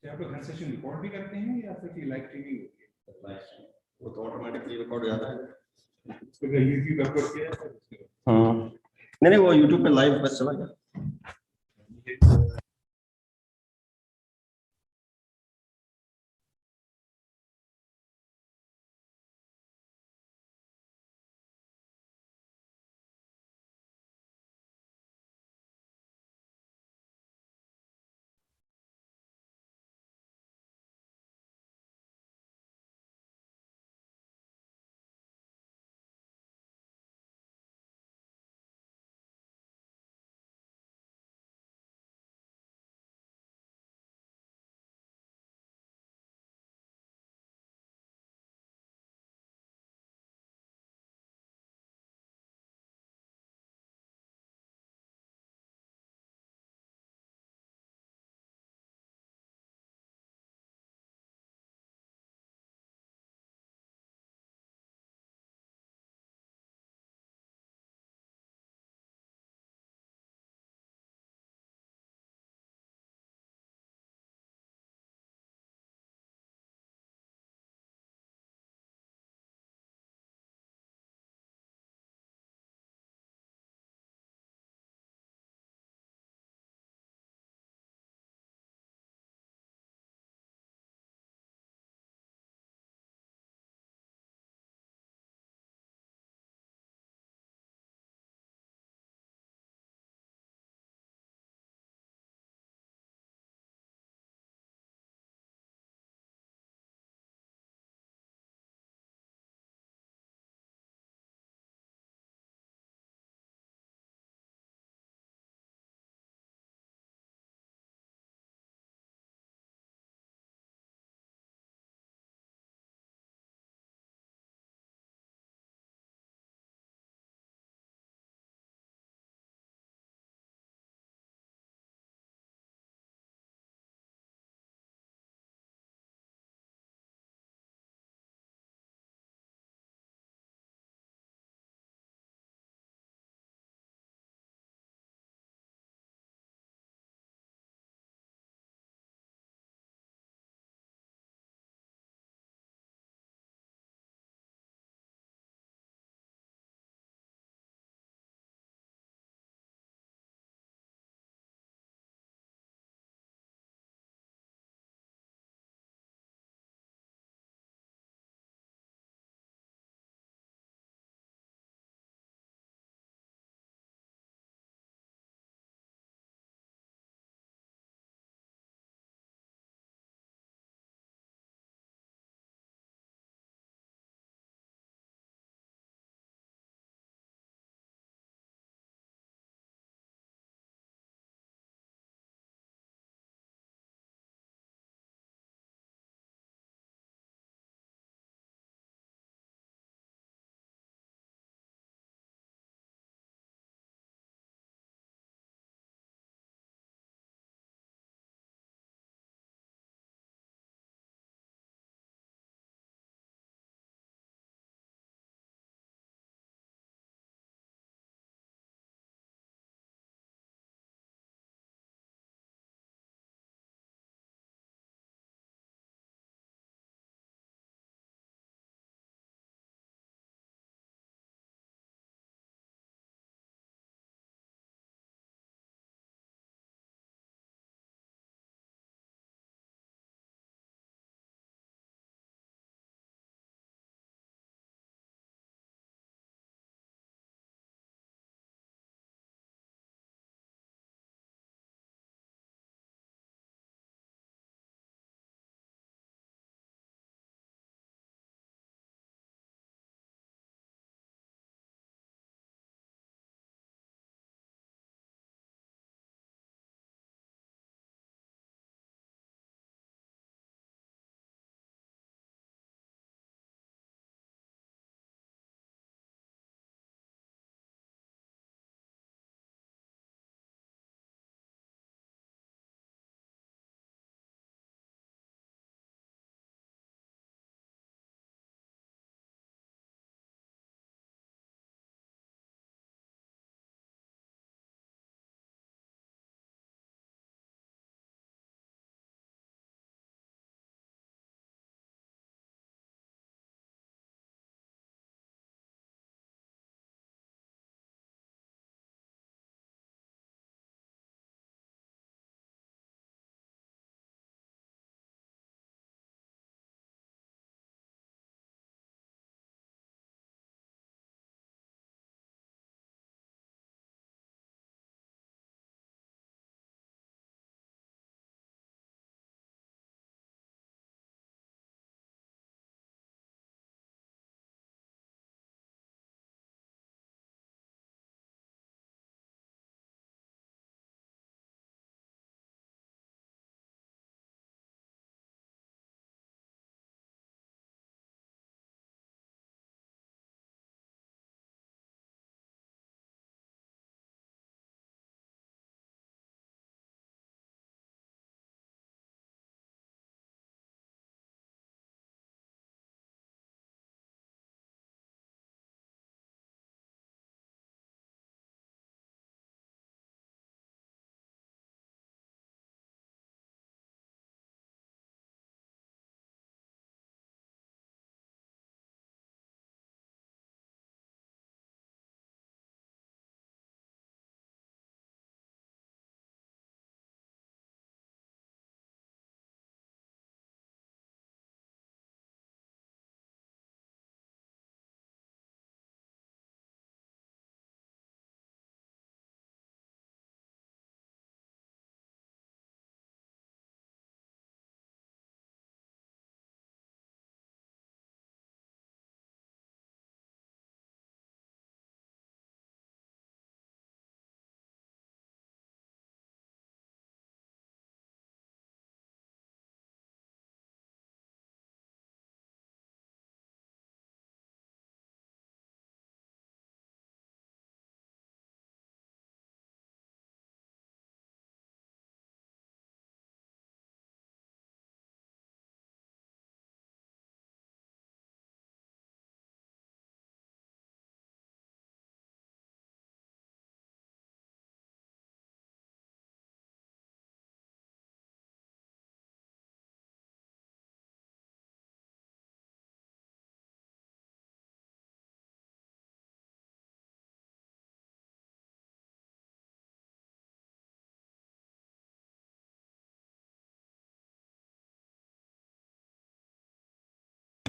آپ لوگ ہر session record بھی کرتے ہیں یا پھر لائف اسٹریمنگ ہوتی ہے؟ لائف اسٹریم وہ تو آٹومیٹکلی ریکارڈ ہو جاتا ہے. اس کو یوٹیوب اپ کر کے ہاں نہیں وہ یوٹیوب پہ لائیو بس چلا گیا.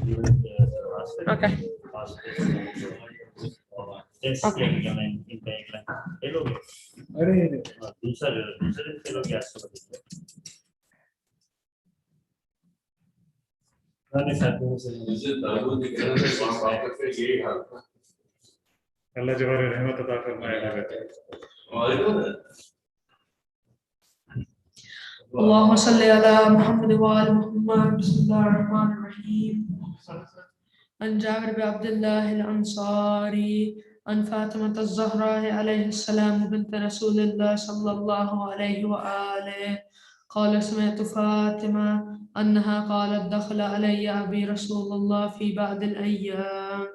Okay. اللہ جو رحمت عطا فرمائے گا. اللهم صل على محمد وآل محمد. بسم الله الرحمن الرحيم. عن جابر بن عبد الله الأنصاري عن فاطمة الزهراء عليه السلام بنت رسول الله صلى الله عليه وآله قال سمعت فاطمة أنها قالت دخل علي أبي رسول الله في بعض الأيام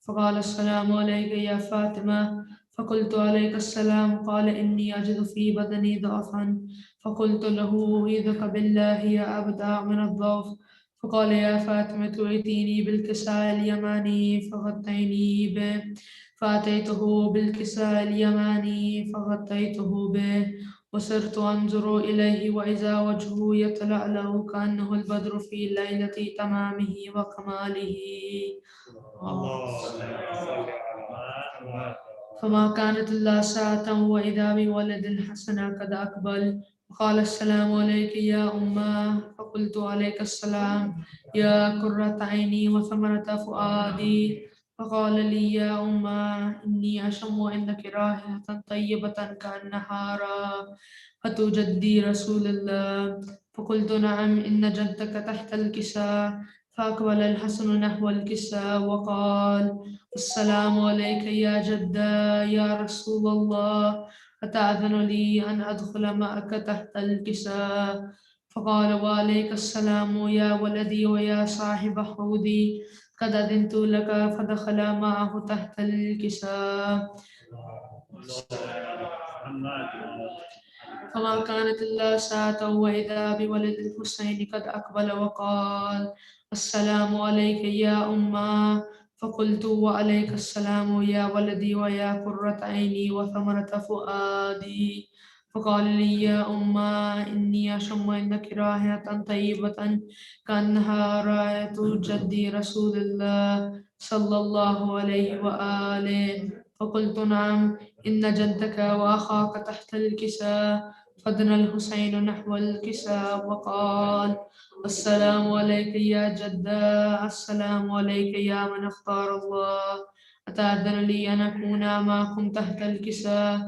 فقال السلام عليك يا فاطمة فقلت عليك السلام قال إني أجد في بدني ضعفا فقلت له أعيذك بالله يا أبدع من الضعف فقال يا فاطمة ائتيني بالكساء اليماني فغطيني به فأتيته بالكساء اليماني فغطيته به وصرت أنظر إليه وإذا وجهه يتلألأ كأنه البدر في ليلة تمامه وكماله. فما كانت إلا ساعة وإذا بولد الحسن قد أقبل وقال السلام عليك يا أمه فقلت عليك السلام يا قرة عيني وثمرة فؤادي فقال لي يا أمه إني أشم عندك رائحة طيبة كأنها رائحة جدي رسول الله فقلت نعم إن جدك تحت الكساء فأقبل الحسن نحو الكساء وقال السلام عليك يا جدا يا رسول الله أتأذن لي أن أدخل معك تحت الكساء فقال وعليك السلام يا ولدي ويا صاحب حوضي قد أذنت لك فدخل معه تحت الكساء فما كانت إلا ساعة وإذا بولد الحسين قد أقبل وقال السلام عليك يا أمه فقلت وعليك السلام يا ولدي ويا قرة عيني وثمرة فؤادي فقال لي يا أمه إني أشم عندك رائحة طيبة كأنها رائحة جدي رسول الله صلى الله عليه وآله فقلت نعم إن جدك وأخاك تحت الكساء فدنا الحسين نحو الكساء وقال السلام عليك يا جدا السلام عليك يا من اختار الله أتأذن لي أن أكون معكم تحت الكساء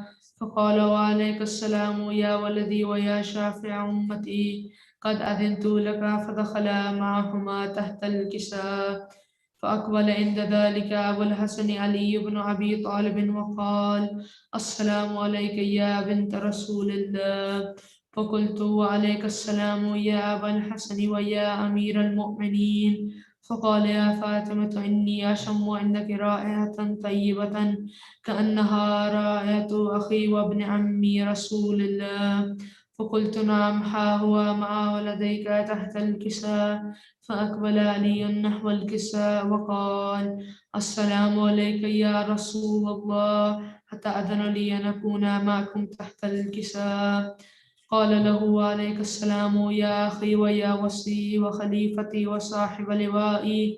فقال وعليك السلام يا ولدي ويا شافع أمتي قد أذنت لك فدخل معهما تحت الكساء فأقبل عند ذلك أبو الحسن علي بن أبي طالب وقال السلام عليك يا بنت رسول الله فقلت وعليك السلام يا أبا الحسن ويا أمير المؤمنين فقال يا فاطمة إني أشم عندك رائحة طيبة كأنها رائحة أخي وابن عمي رسول الله فقلت نعم ها هو مع ولديك تحت الكساء فأقبل علي نحو الكساء وقال السلام عليك يا رسول الله أتأذن لي أن أكون معكم تحت الكساء قال له عليك السلام يا أخي ويا وصي وخليفتي وصاحب لوائي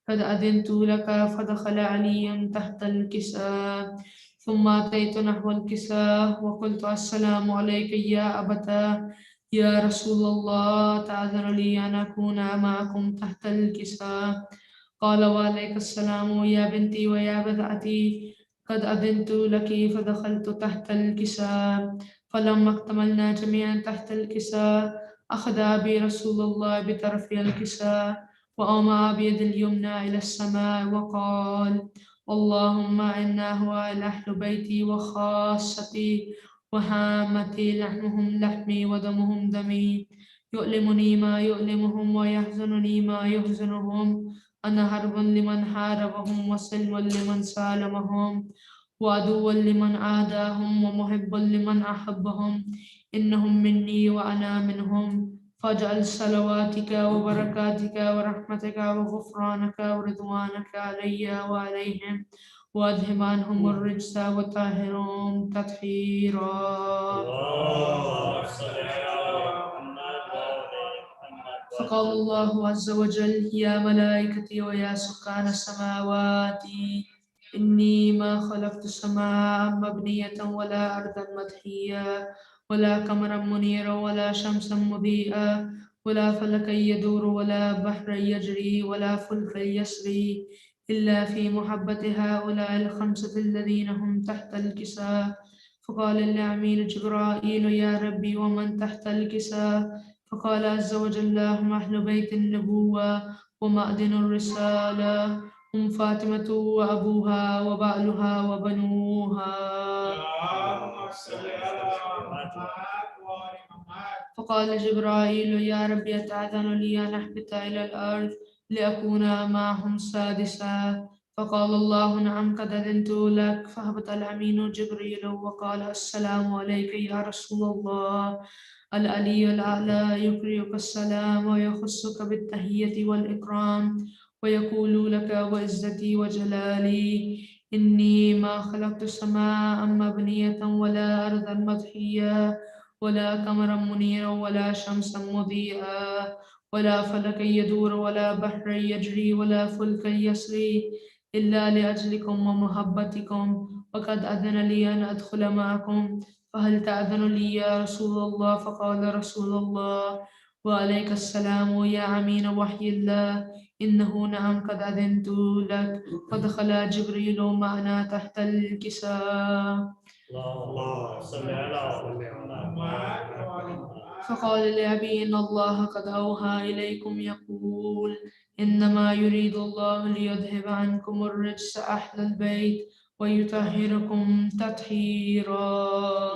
قد أذنت لك فدخل علي تحت الكساء ثم أتيت نحو الكساء وقلت السلام عليك يا أبتاه يا رسول الله تأذن لي أن أكون معكم تحت الكساء قال وعليك السلام يا بنتي ويا بذعتي قد أذنت لك فدخلت تحت الكساء فلما اكتملنا جميعا تحت الكساء أخذ أبي رسول الله بطرف الكساء وأومأ بيد اليمنى إلى السماء وقال اللهم إنا هو أهل بيتي وخاصتي وهامتي لحمهم لحمي ودمهم دمي يؤلمني ما يؤلمهم ويحزنني ما يحزنهم أنا حرب لمن حاربهم وسلم لمن سالمهم وعدو لمن عاداهم ومحب لمن أحبهم إنهم مني وأنا منهم فاجعل صلواتك وبركاتك ورحمتك وغفرانك ورضوانك علي وعليهم وأذهب عنهم الرجس وطهرهم تطهيرا. فقال الله عز وجل يا ملائكتي ويا سكان السماوات إني ما خلقت سماء مبنية ولا أرضا مدحية ولا قمرا منيرا ولا شمسا مضيئا ولا فلكا يدور ولا بحرا يجري ولا فلكا يسري إلا في محبة هؤلاء الخمسة الذين هم تحت الكساء. فقال الأمين جبرائيل يا ربي ومن تحت الكساء؟ فقال عز وجل هم أهل بيت النبوة ومأذن الرسالة هم فاطمة وأبوها وبعلها وبنوها. فقال جبرائيل يا ربي أتأذن لي أن أهبط إلى الأرض لأكون معهم سادسا؟ فقال الله نعم قد أذنت لك. فهبط الأمين جبريل وقال السلام عليك يا رسول الله. العلي الأعلى يقرئك السلام ويخصك بالتحية والإكرام ويقول لك وعزتي وجلالي إني ما خلقت سماء مبنية ولا أرضا مطحية ولا قمرا منيرا ولا شمسا مضيئا ولا فلكا يدور ولا بحرا يجري ولا فلكا يسري إلا لأجلكم ومحبتكم وقد أذن لي أن أدخل معكم فهل تأذن لي يا رسول الله؟ فقال رسول الله وعليك السلام يا أمين وحي الله إنه نعم قد أذنت لك. فدخل جبريل معنا تحت الكساء. اللهم صل على فقال لأبي إن الله قد أوحى إليكم يقول إنما يريد الله ليذهب عنكم الرجس أهل البيت ويطهركم تطهيرا.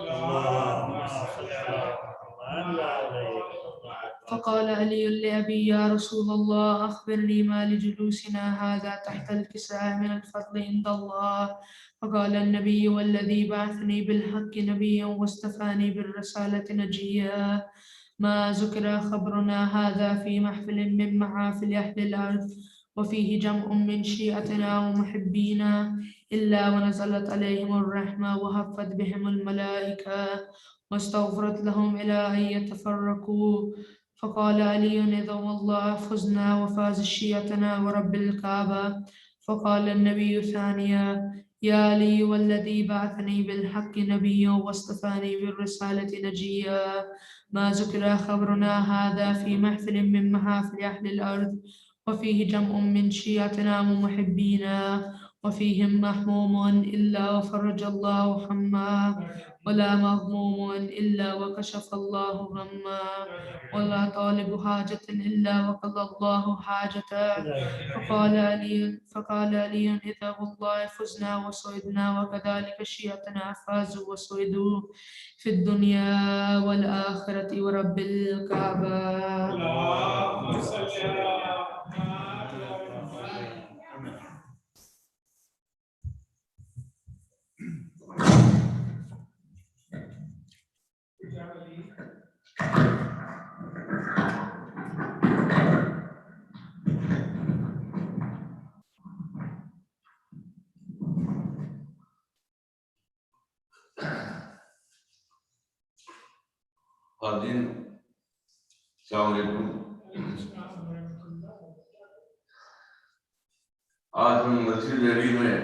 اللهم صل على محمد وعلى آله. فقال علي لأبي يا رسول الله أخبرني ما لجلوسنا هذا تحت الكساء من الفضل عند الله. فقال النبي والذي بعثني بالحق نبيا واصطفاني بالرسالة نجيا ما ذكر خبرنا هذا في محفل من محافل أهل الأرض وفيه جمع من شيعتنا ومحبينا إلا ونزلت عليهم الرحمة وهفت بهم الملائكة واستغفرت لهم إلى أن يتفرقوا. فقال علي إذا والله فزنا وفاز شيعتنا ورب الكعبة. فقال النبي ثانيا يا علي والذي بعثني بالحق نبيا واصطفاني بالرسالة نجيا ما ذكر خبرنا هذا في محفل من محافل أهل الأرض وفيه جمع من شيعتنا ومحبينا وفيهم محموم إلا وفرج الله حما ولا مغموم إلا وكشف الله غما ولا طالب حاجة إلا وقضى الله حاجته. فقال علي إذا والله فزنا وسعدنا وكذلك شيعتنا فازوا وسعدوا في الدنيا والآخرة ورب الكعبة. اللهم صل على खादिन अस्सलाम वालेकुम। आज हम मस्जिद-ए-अली में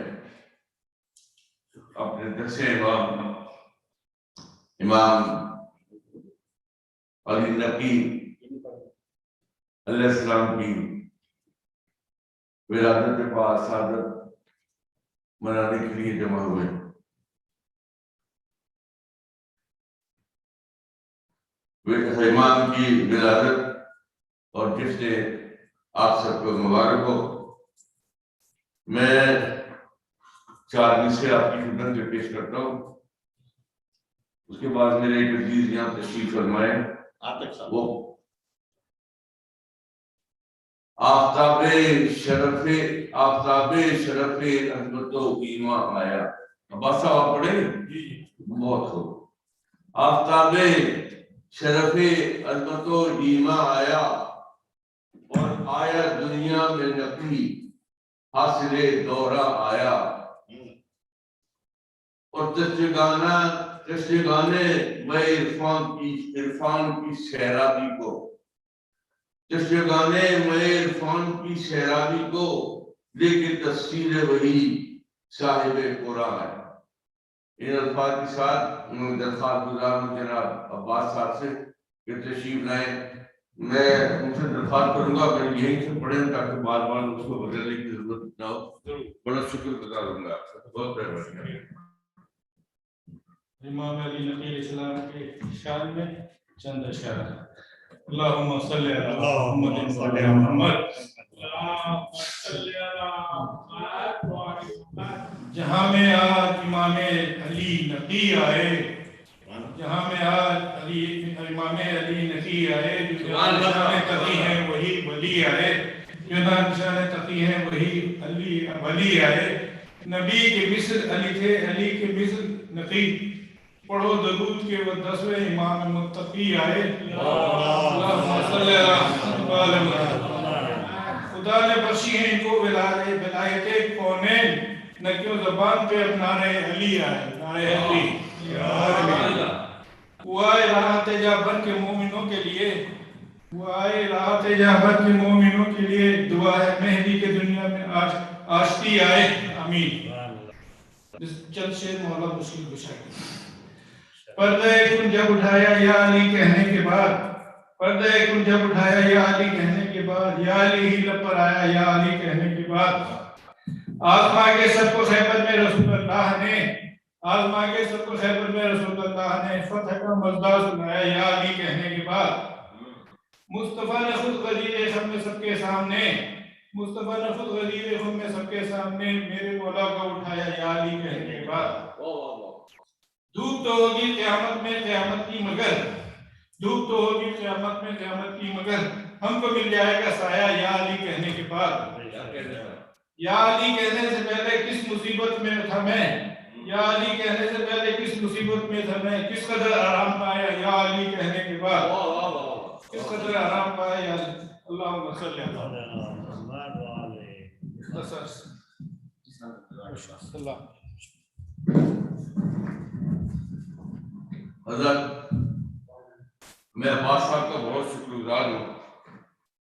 अपने दसे इमाम an-Naqi अलैहिस्सलाम की विलादत के बाद सादत मनाने के लिए जमा हुए। इमाम की विलादत और जिसने आप सबको मुबारक हो। मैं 4 मिसरे आपकी खिदमत में पेश करता हूँ। उसके बाद मेरे एक अजीज यहाँ तशरीफ फरमाए। वो आफ्ताबे शरफे अहमतो ईमा आया। अब्बास साहब आप पढ़े? बहुत हो। आफ्ताबे शरफे अजमतो ईमा आया और आया दुनिया में नकली हासिले दौरा आया और तस्वीगाने मैं इरफान की सैराबी को जश्नगाने मैं इरफान की सैराबी को लेकिन तफसीर वही साहिब कुरान है। इन अल्फाज के साथ दरख्वास्त गुजार हूं जनाब अब्बास साहब से कि तशरीफ लाए। मैं उनसे दरख्वास्त करूंगा कि यहीं से पढ़ें ताकि बार बार उसको बदलने की जरूरत ना हो। बड़ा शुक्रगुजार हूँ आपका, बहुत मेहरबानी। इमाम अली नकी इस्लाम के शान में चंद अशआर। अल्लाहुम्मा सल्ली अला मुहम्मद व अला मुहम्मद। जहाँ में आज इमाम अली नकी आए, जहाँ में आज इमाम अली नकी आए, जो निशान तकी हैं वही वली आए, जो निशान तकी हैं वही अली वली आए। नबी के मिस्र अली थे, अली के मिस्र नकी। पढ़ो दरूद के वो 10वें इमाम मुत्तकी आए। खुदा ने बख्शी है इनको विलायते कौनैन, न क्यों ज़बान पे अपनाने अली आए। नारे अली वो आए राहत जाबर के मोमिनों के लिए, वो आए राहत जाबर के मोमिनों के लिए। दुआ है मेहदी के दुनिया में आश्ती आए। आमीन। चंद शेर मौला मुश्किल कुशा। पर्दे कुन जब उठाया या अली कहने के बाद, पर्दे कुन जब उठाया या अली कहने के बाद, या अली ही लब पर आया या अली कहने के बाद। आज़मा के सबको खैबर में रसूलुल्लाह ने, आज़मा के सबको खैबर में रसूलुल्लाह ने फतह का मज़दा सुनाया या अली कहने के बाद। मुस्तफ़ा ने खुद गदीर ख़म में सबके सामने, मुस्तफ़ा ने खुद गदीर ख़म में सबके सामने मेरे मौला को उठाया या अली कहने के बाद। धूप तो होगी क़यामत में क़यामत की मगर, धूप तो होगी क़यामत में क़यामत की मगर, हमको मिल जाएगा साया या अली कहने के बाद। या अली कहने से पहले किस मुसीबत में था मैं, या अली कहने से पहले किस मुसीबत में था मैं। किस कदर आराम पाया या अली कहने के बाद, किस कदर आराम पाया या अल्लाहुम्मा सल्ली अला हज़रत मैं अब्बास साहब का बहुत शुक्रगुजार हूँ।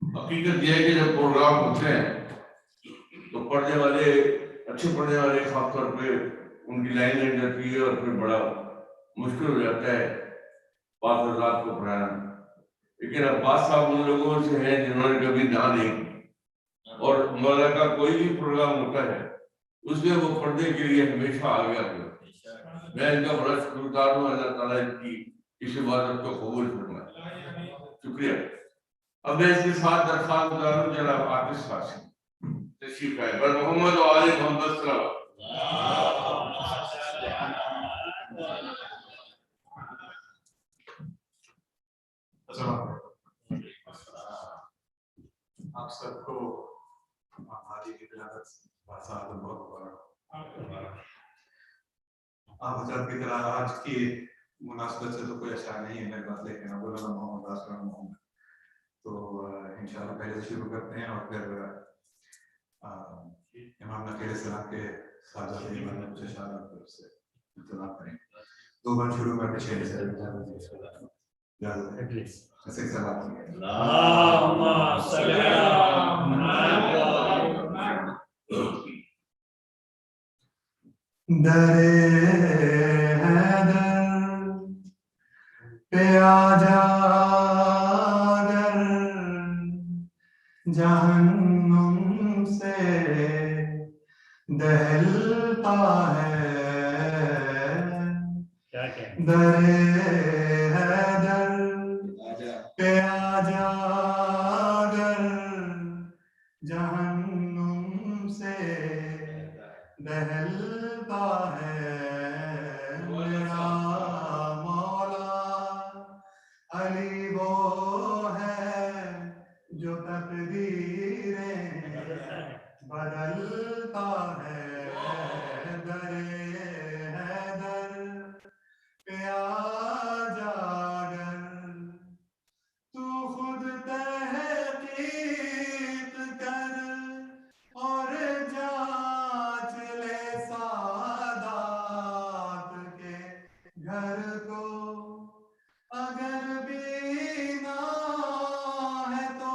हकीकत यह है कि जब प्रोग्राम होते हैं तो पढ़ने वाले, अच्छे पढ़ने वाले खास तौर पे उनकी लाइन लग जाती है और फिर बड़ा मुश्किल हो जाता है पाँच हज़ार को पढ़ाना। लेकिन अब्बास साहब उन लोगों से हैं जिन्होंने कभी ना नहीं, और मौला का कोई भी प्रोग्राम होता है उसमें वो पढ़ने के लिए हमेशा आ गया है। मैं इनका बड़ा शुक्रगुजार हूँ। अल्लाह ताला इनकी इस इबादत को कबूल फरमाए। शुक्रिया। अब मैं इसके साथ दरख्वास्त गुजार हूँ जनाब आतिश साहब से तशरीफ लाए। बर मोहम्मद व आले मोहम्मद सल्लल्लाहु। आप सबको हाजी की विलादत बहुत मुबारक। आप हजरत की तरह आज की मुनासिबत से तो कोई अच्छा नहीं है मेरे पास, लेकिन अबू मोहम्मद आसरा मोहम्मद तो इंशाल्लाह पहले शुरू करते हैं और फिर इमाम नकी इस्लाम के साथ कुछ इशारा से इंतजार करेंगे। दो बार शुरू करके 6 से अल्लाहुम्मा सल्ली अला मुहम्मद। दरे हैदर पे आजा अगर जहन्नुम से दहलता है। दरे हैदर पे आजा अगर जहन्नुम से दहलता है। मेरा मौला अली वो है जो तकदीरें बदलता है। दरे हैदर पे आजा अगर तू खुद तहकीक कर और जांच ले सादात के घर को। अगर बीना है तो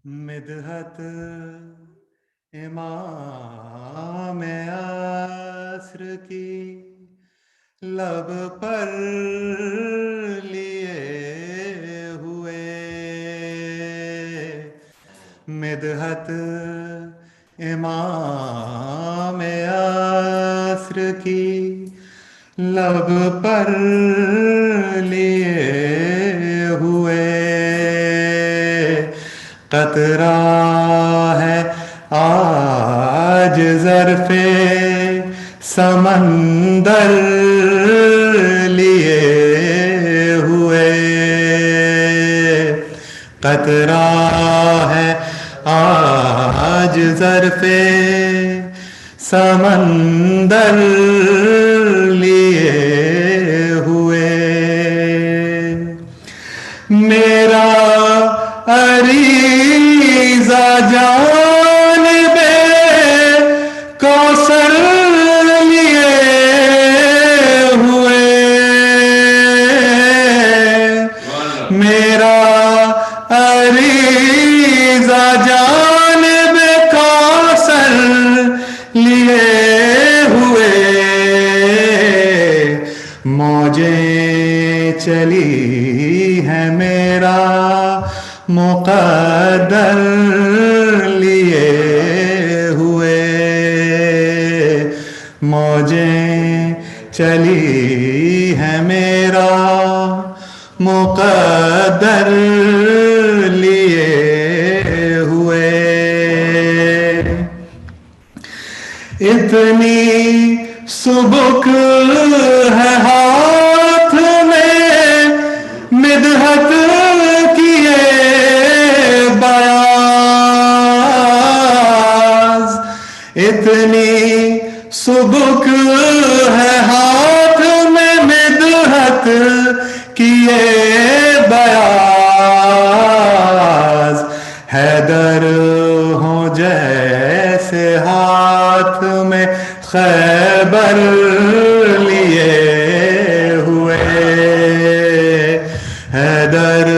مدحت امام عصر کی لب پر لیے ہوئے، مدحت امام عصر کی لب پر لیے ہوئے، قطرہ ہے آج ظرف سمندر لیے ہوئے، قطرہ ہے آج ظرف سمندر لیے ہوئے، میرا عریضہ جانب کوثر لیے ہوئے، میرا عریضہ جانب کوثر لیے ہوئے، موجیں چلی ہے میرا مقدر لیے ہوئے، موجیں چلی ہے میرا مقدر لیے ہوئے، اتنی سبک ہے ہاتھ میں مدحت کیے بیاض، اتنی سبک ہے ہاتھ میں مدحت کیے بیاض، حیدر ہوں جیسے ہاتھ میں خیبر لیے ہوئے، حیدر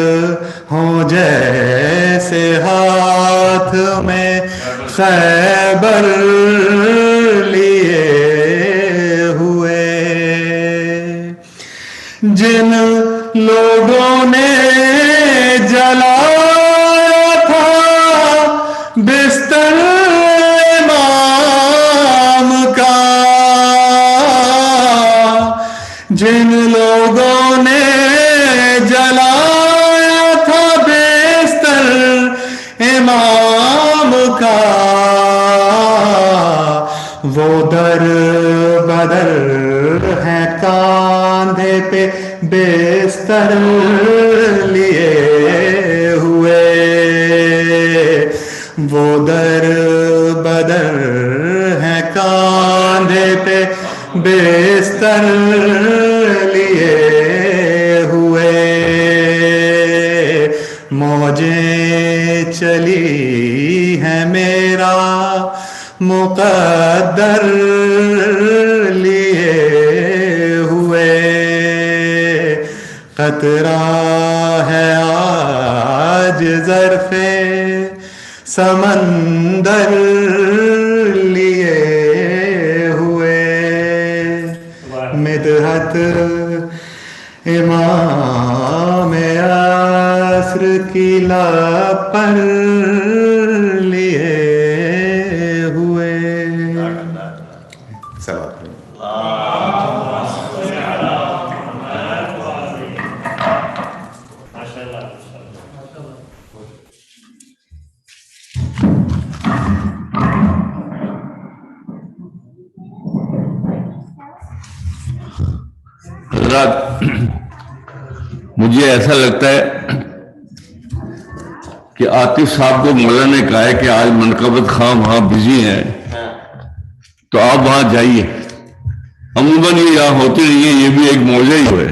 ہوں جیسے ہاتھ میں خیبر لیے ہوئے، جن لوگوں نے جلایا تھا بستر امام کا، جن لوگوں نے جلایا تھا بستر امام کا، وہ در بدر ہے کاندھے پہ بستر لیے ہوئے، وہ در بدر ہے کاندھے پہ بستر لیے ہوئے، موجیں چلی ہے میرا مقدر لیے ہوئے، قطرہ ہے آج ظرف سمندر لیے ہوئے، مدحت امام عصر کی لب پر لیے ہوئے، صلوات حضرات، مجھے ایسا لگتا ہے کہ عاطف صاحب کو مولا نے کہا ہے کہ آج منقبت خاں وہاں بزی ہیں تو آپ وہاں جائیے، عموماً یہ یہاں ہوتی نہیں ہے، یہ بھی ایک موضوع ہی ہے۔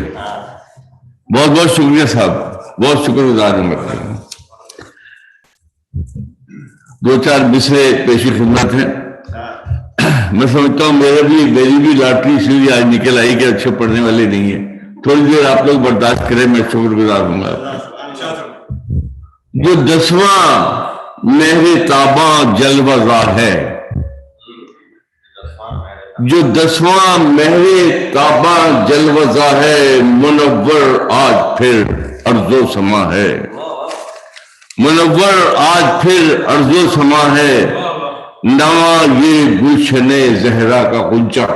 بہت بہت شکریہ صاحب، بہت شکر گزار ہوں میں۔ دو چار مصرے پیشی خدمت ہیں۔ میں سمجھتا ہوں میری بھی لاٹری اس لیے آج نکل آئی کہ اچھے پڑھنے والے نہیں ہیں، تھوڑی دیر آپ لوگ برداشت کریں، میں شکر گزار ہوں گا۔ جو 10واں مہر تاباں جلوہ زا ہے، جو 10واں مہر تاباں جلوہ زا ہے، منور آج پھر ارض و سما ہے، منور آج پھر ارض و سما ہے، نواں یہ گلشن زہرا کا غنچہ،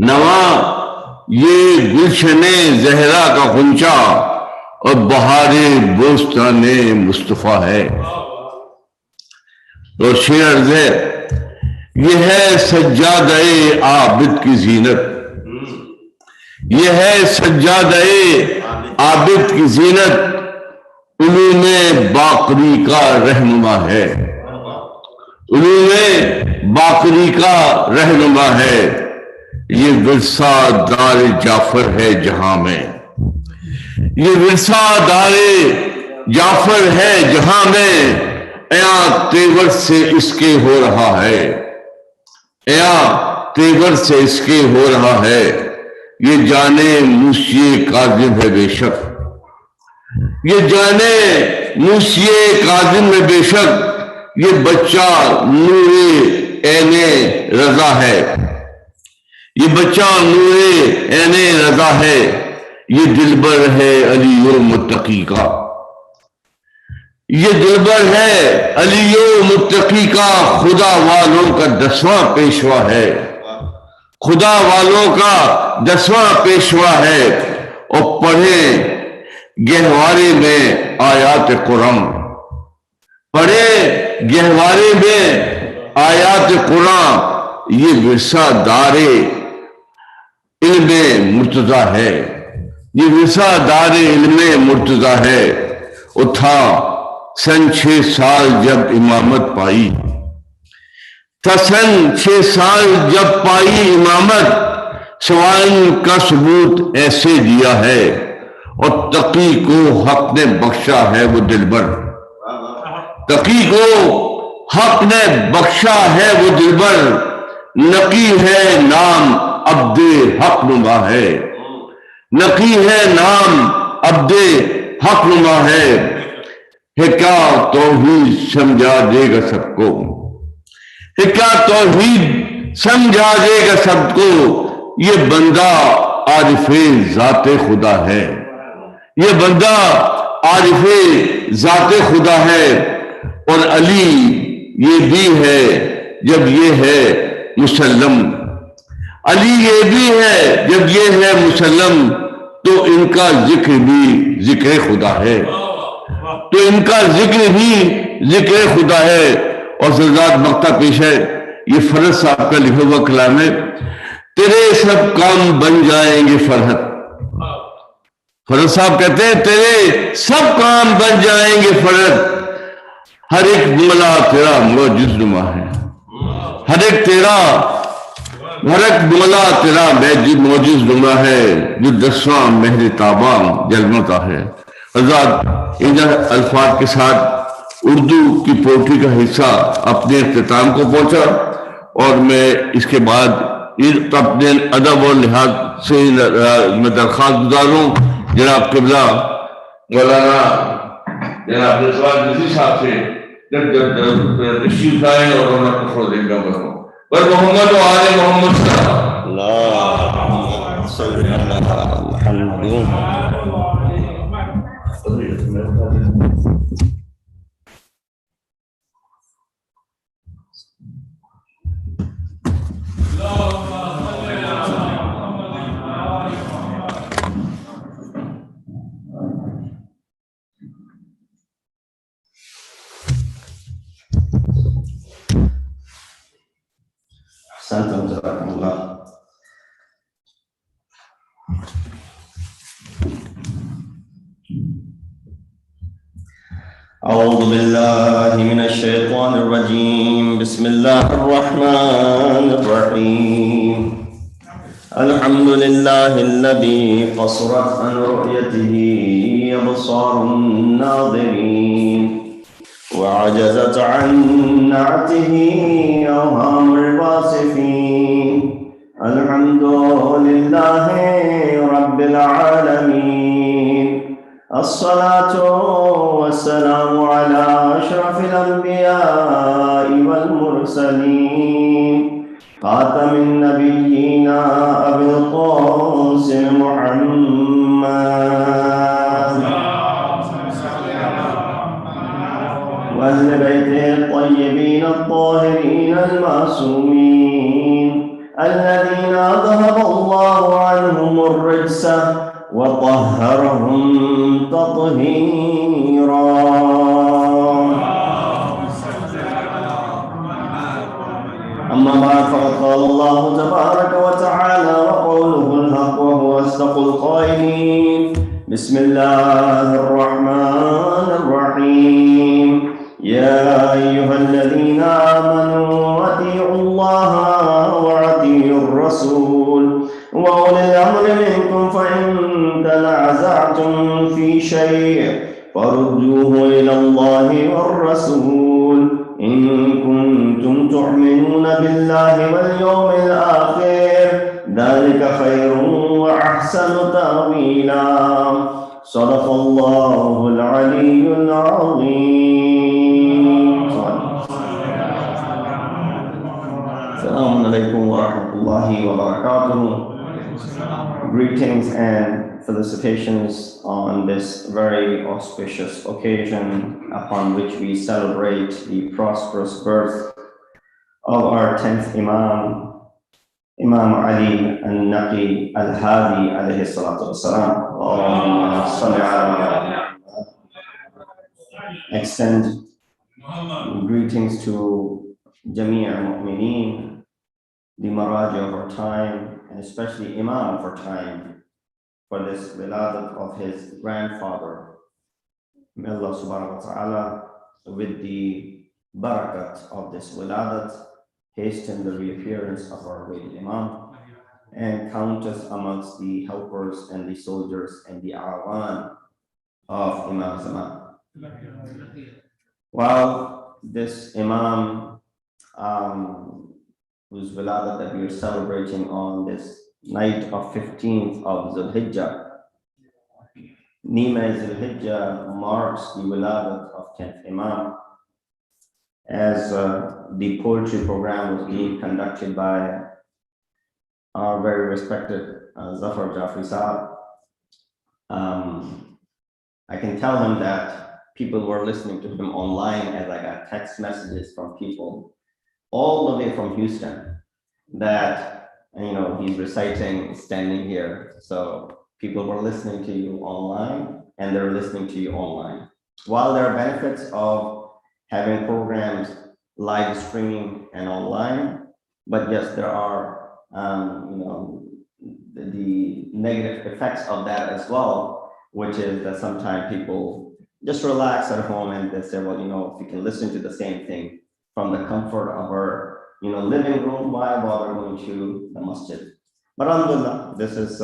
نواں یہ گلشن زہرا کا غنچہ، اور بہار بوستان مصطفیٰ ہے۔ اور شعر عرض ہے، یہ ہے سجادہ عابد کی زینت، یہ ہے سجادہ عابد کی زینت، علوم باقری کا رہنما ہے، علوم باقری کا رہنما ہے، یہ ورثہ دار جعفر ہے جہاں میں، یہ ورثہ دار جعفر ہے جہاں میں، ایاں تیور سے اس کے ہو رہا ہے، ایاں تیور سے اس کے ہو رہا ہے، یہ جانے موسی کاظم ہے بے شک، یہ جانے موسی کاظم ہے بے شک، یہ بچہ نور عین رضا ہے، یہ بچہ نور عین رضا ہے، یہ دلبر ہے علی و متقی کا، یہ دلبر ہے علی و متقی کا، خدا والوں کا 10واں پیشوا ہے، خدا والوں کا 10واں پیشوا ہے، اور پڑھیں گہوارے میں آیات قرآن، پڑھیں گہوارے میں آیات قرآن، یہ ورثہ دار علم مرتضی ہے، یہ ورثہ دار علم مرتضی ہے۔ وہ تھا سن 6 سال جب امامت پائی، تھا سن 6 سال جب پائی امامت، سوائن کا ثبوت ایسے دیا ہے، اور تقی کو حق نے بخشا ہے وہ دلبر، تقی کو حق نے بخشا ہے وہ دلبر، نقی ہے نام عبد حق نما ہے، نقی ہے نام عبد حق نما ہے کیا توحید سمجھا دے گا سب کو، ہے کیا توحید سمجھا دے گا سب کو، یہ بندہ عارف ذات خدا ہے، یہ بندہ عارف ذات خدا ہے، اور علی یہ بھی ہے جب یہ ہے مسلم، علی یہ بھی ہے جب یہ ہے مسلم، تو ان کا ذکر بھی ذکر خدا ہے، تو ان کا ذکر بھی ذکر خدا ہے۔ اور سرزاد مقطع پیش ہے، یہ فرد صاحب کا لکھا ہوا کلام ہے، تیرے سب کام بن جائیں گے فرحت، فرد صاحب کہتے ہیں تیرے سب کام بن جائیں گے فرحت، ہر ایک جملہ تیرا معجز نما ہے، ہر ایک جملہ تیرا معجز نما ہے، جو 10واں مہر تاباں جلوتا ہے۔ حضرات ان الفاظ کے ساتھ اردو کی پوٹری کا حصہ اپنے اختتام کو پہنچا، اور میں اس کے بعد اپنے ادب اور لحاظ سے میں درخواست گزاروں جناب قبلہ مولانا جناب نصیر صاحب سے جب تشریف لائیں اور انہوں نے خود دیں گا پر محمد و آل محمد صلی اللہ صلی اللہ علیہ Santam Jazakumullah. أعوذ بالله من الشيطان الرجيم بسم الله الرحمن الرحيم الحمد لله الذي قصرت عن رؤيته أبصار الناظرين وعجزت عن نعته أوهام الواصفين الحمد لله رب العالمين الصلاة والسلام على أشرف الأنبياء والمرسلين خاتم النبيين أبي القاسم محمد وأهل بيته الطيبين الطاهرين المعصومين الذين أذهب الله عنهم الرجس وطهرهم تطهيرا. أما بعد فقد قال الله تبارك وتعالى وقوله الحق وهو أصدق القائلين بسم الله الرحمن الرحيم يا أيها الذين آمنوا أطيعوا الله وأطيعوا الرسول وأولي الأمر منكم فإن تنازعتم في شيء فردوه إلى الله والرسول إن كنتم تؤمنون بالله واليوم الآخر ذلك خير وأحسن تأويلا. صدق الله العلي العظيم. السلام عليكم ورحمة الله وبركاته. Greetings and felicitations on this very auspicious occasion upon which we celebrate the prosperous birth of our 10th Imam, Imam Ali an-Naqi al-Hadi alayhi salatu wassalam. Extend greetings to Jami' al-Mu'mineen, the Maraji of our time, and especially Imam of our time, for this Wiladat of his grandfather. May Allah subhanahu wa ta'ala, with the barakat of this Wiladat, hasten the reappearance of our great Imam and count us amongst the helpers and the soldiers and the awan of Imam Zaman. While this Imam, whose Wiladat that we are celebrating on this night of 15th of Zulhijjah, Nima Zulhijjah marks the Wiladat of 10th Imam. As the poetry program was being conducted by our very respected Zafar Jafri Saab, I can tell him that people were listening to him online as I got text messages from people all the way from Houston that, you know, he's reciting standing here. So people were listening to you online and they're listening to you online. While there are benefits of having programs live streaming and online, but yes, there are you know, the negative effects of that as well, which is that sometimes people just relax at home and they say, well, you know, if we can listen to the same thing from the comfort of our, you know, living room, why bother going to the masjid? But alhamdulillah, this is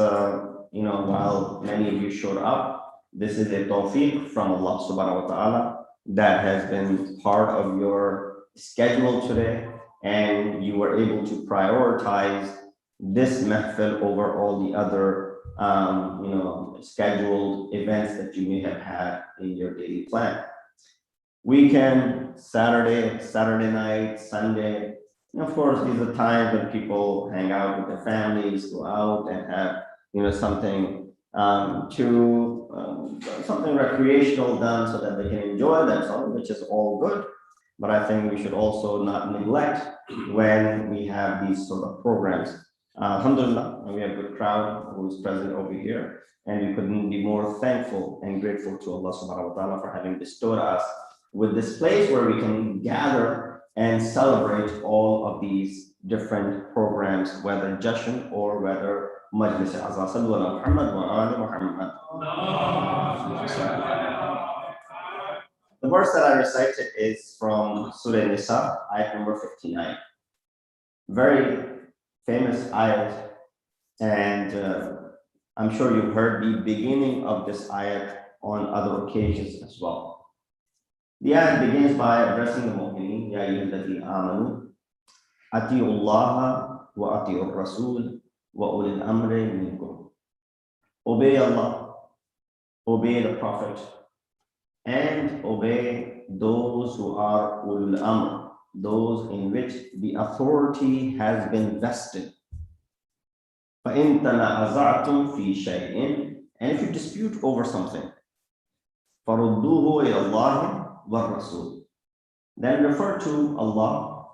you know, while many of you showed up, this is a tawfiq from Allah subhanahu wa ta'ala that has been part of your schedule today, and you were able to prioritize this mahfil over all the other you know, scheduled events that you may have had in your daily plan. Weekend, Saturday night, Sunday, and of course, these are times when people hang out with their families, go out and have, you know, something something recreational done so that they can enjoy themselves, which is all good. But I think we should also not neglect when we have these sort of programs. Alhamdulillah, we have a good crowd who is present over here, and we couldn't be more thankful and grateful to Allah subhanahu wa ta'ala for having bestowed us with this place where we can gather and celebrate all of these different programs, whether Jashn or whether Masjid-e-Ali. Sallu ala Muhammad wa ali Muhammad. The verse that I recited is from Surah Nisa, ayat number 59. Very famous ayat, and I'm sure you've heard the beginning of this ayat on other occasions as well. The ayat begins by addressing the mu'mineen, Ya ayyuhalladhina amanu, ati'u Allah wa ati'u Rasul wa ulil amri minkum. Obey Allah, obey the Prophet, and obey those who are ulul amr, those in which the authority has been vested. فَإِن تَنَازَعْتُمْ فِي شَيْءٍ, and if you dispute over something, فَرُدُّوهُ إِلَى اللَّهِ وَالرَّسُولِ, then refer to Allah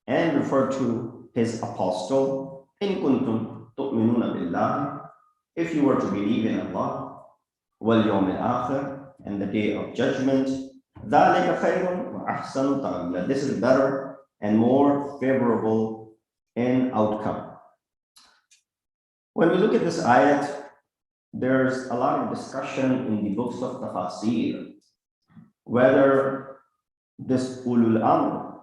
and refer to His apostle. إِن كُنتُمْ تُؤْمِنُونَ بِاللَّهِ, if you were to believe in Allah, وَالْيَوْمِ الْآخِرِ, and the day of judgment. ذَلِكَ خَيْرٌ وَأَحْسَنُ تَأْوِيلًا, this is better and more favorable in outcome. When we look at this ayat, there's a lot of discussion in the books of tafsir whether this ulul amr,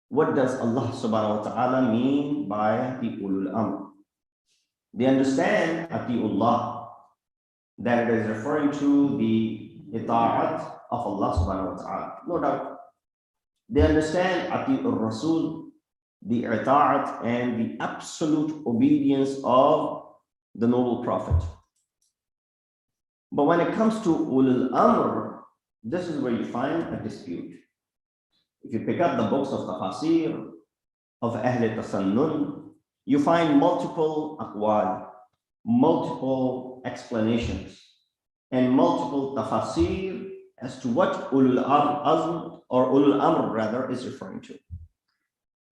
what does Allah subhanahu wa ta'ala mean by the ulul amr? They understand atiullah, that it is referring to the ita'at of Allah subhanahu wa ta'ala, no doubt. They understand atiur rasul, the ita'at and the absolute obedience of the noble prophet. But when it comes to ulul amr, this is where you find a dispute. If you pick up the books of tafsir of Ahl Tasannun, you find multiple aqwal, multiple explanations, and multiple tafsir as to what ulul azm, or ulul amr rather, is referring to.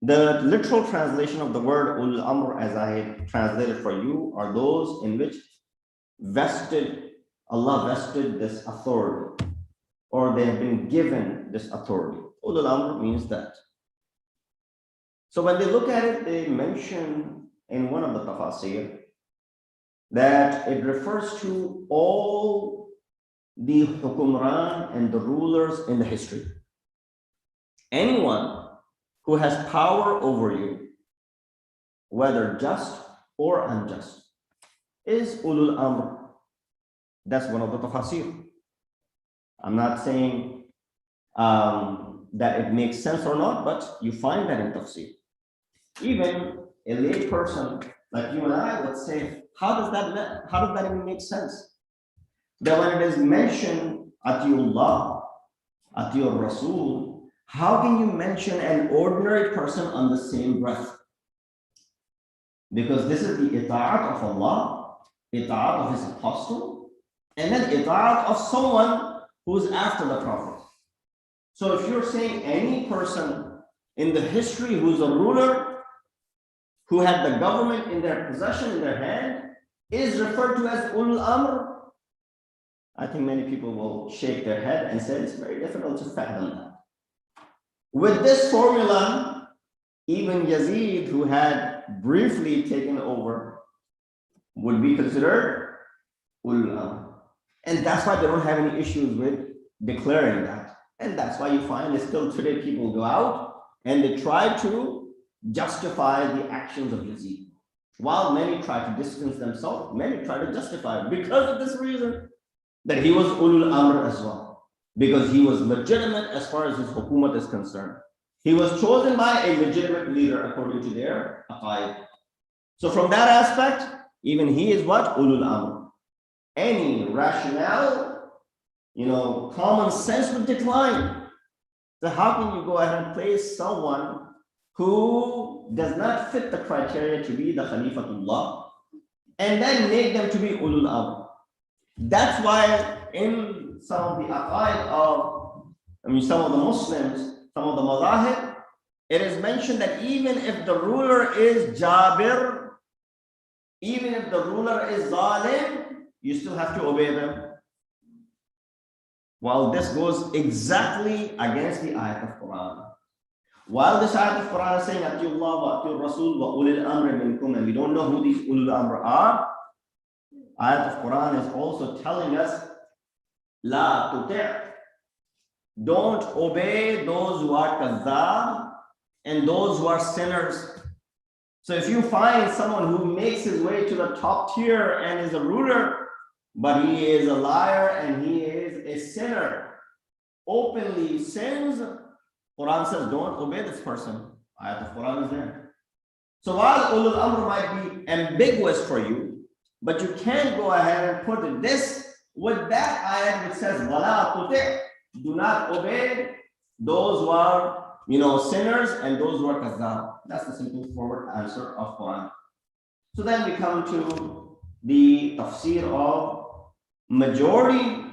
The literal translation of the word ulul amr, as I translated for you, are those in which Allah vested this authority, or they have been given this authority. Ulul amr means that. So when they look at it, they mention in one of the tafsir that it refers to all the hukumran and the rulers in the history. Anyone who has power over you, whether just or unjust, is ulul amr. That's one of the tafsir. I'm not saying that it makes sense or not, but you find that in tafsir. Even a lay person like you and I would say, how does that even make sense? That when it is mentioned atiullah, atiur rasul, how can you mention an ordinary person on the same breath? Because this is the ita'at of Allah, ita'at of His apostle, and then ita'at of someone who's after the Prophet. So if you're saying any person in the history who's a ruler, who had the government in their possession, in their hand, is referred to as ulul amr, I think many people will shake their head and say it's very difficult to fathom that. With this formula, even Yazid, who had briefly taken over, would be considered ulul amr. And that's why they don't have any issues with declaring that. And that's why you find that still today people go out and they try to justify the actions of Yazid. While many try to distance themselves, many try to justify it because of this reason, that he was ulul amr as well. Because he was legitimate as far as his hukumat is concerned. He was chosen by a legitimate leader according to their aqaid. So from that aspect, even he is what? Ulul amr. Any rationale, common sense would decline. So how can you go ahead and place someone who does not fit the criteria to be the Khalifatullah and then make them to be ulul amr? That's why in some of the aqaid some of the Muslims, some of the mazahib, it is mentioned that even if the ruler is Jabir, even if the ruler is Zalim, you still have to obey them. While this goes exactly against the ayat of Quran. While this ayat of Quran is saying, Atiullah wa atiur Rasul wa ulil amri minkum, and we don't know who these ulul amr are, ayat of Quran is also telling us, La tuti', don't obey those who are kazzab and those who are sinners. So if you find someone who makes his way to the top tier and is a ruler, but he is a liar and he is a sinner, openly sins, Quran says don't obey this person. Ayat of Quran is there. So while ulul amr might be ambiguous for you, but you can't go ahead and put this with that ayat which says, "Wala tuti'," do not obey those who are, sinners and those who are kazzab. That's the simple forward answer of Quran. So then we come to the tafsir of majority,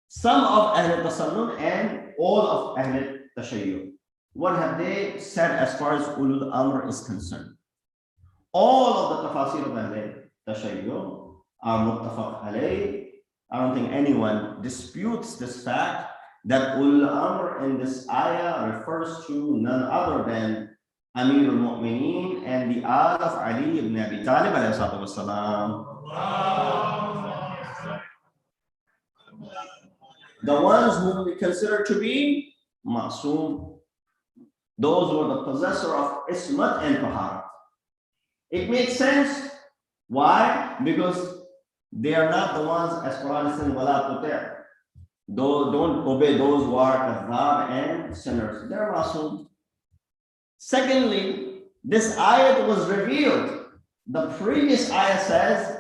some of Ahl Tasannun and all of Ahl Tashayyu. What have they said as far as Ulul Amr is concerned? All of the tafsir of Ahl Tashayyu are muttafaq alayh. I don't think anyone disputes this fact that Ulul Amr in this ayah refers to none other than Amir al-Mu'mineen and the Al of Ali ibn Abi Talib alayhi salatu wassalam. The ones whom we consider to be Ma'soom, those who are the possessor of Ismat and Tahara. It makes sense. Why? Because they are not the ones, as Quran is saying, "Wala tuti'." Don't obey those who are kazzab and sinners. They're Ma'soom. Secondly, this ayat was revealed. The previous ayah says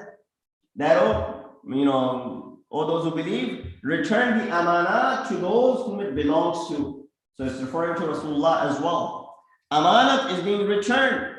that, all those who believe, return the amanah to those whom it belongs to. So it's referring to Rasulullah as well. Amanat is being returned.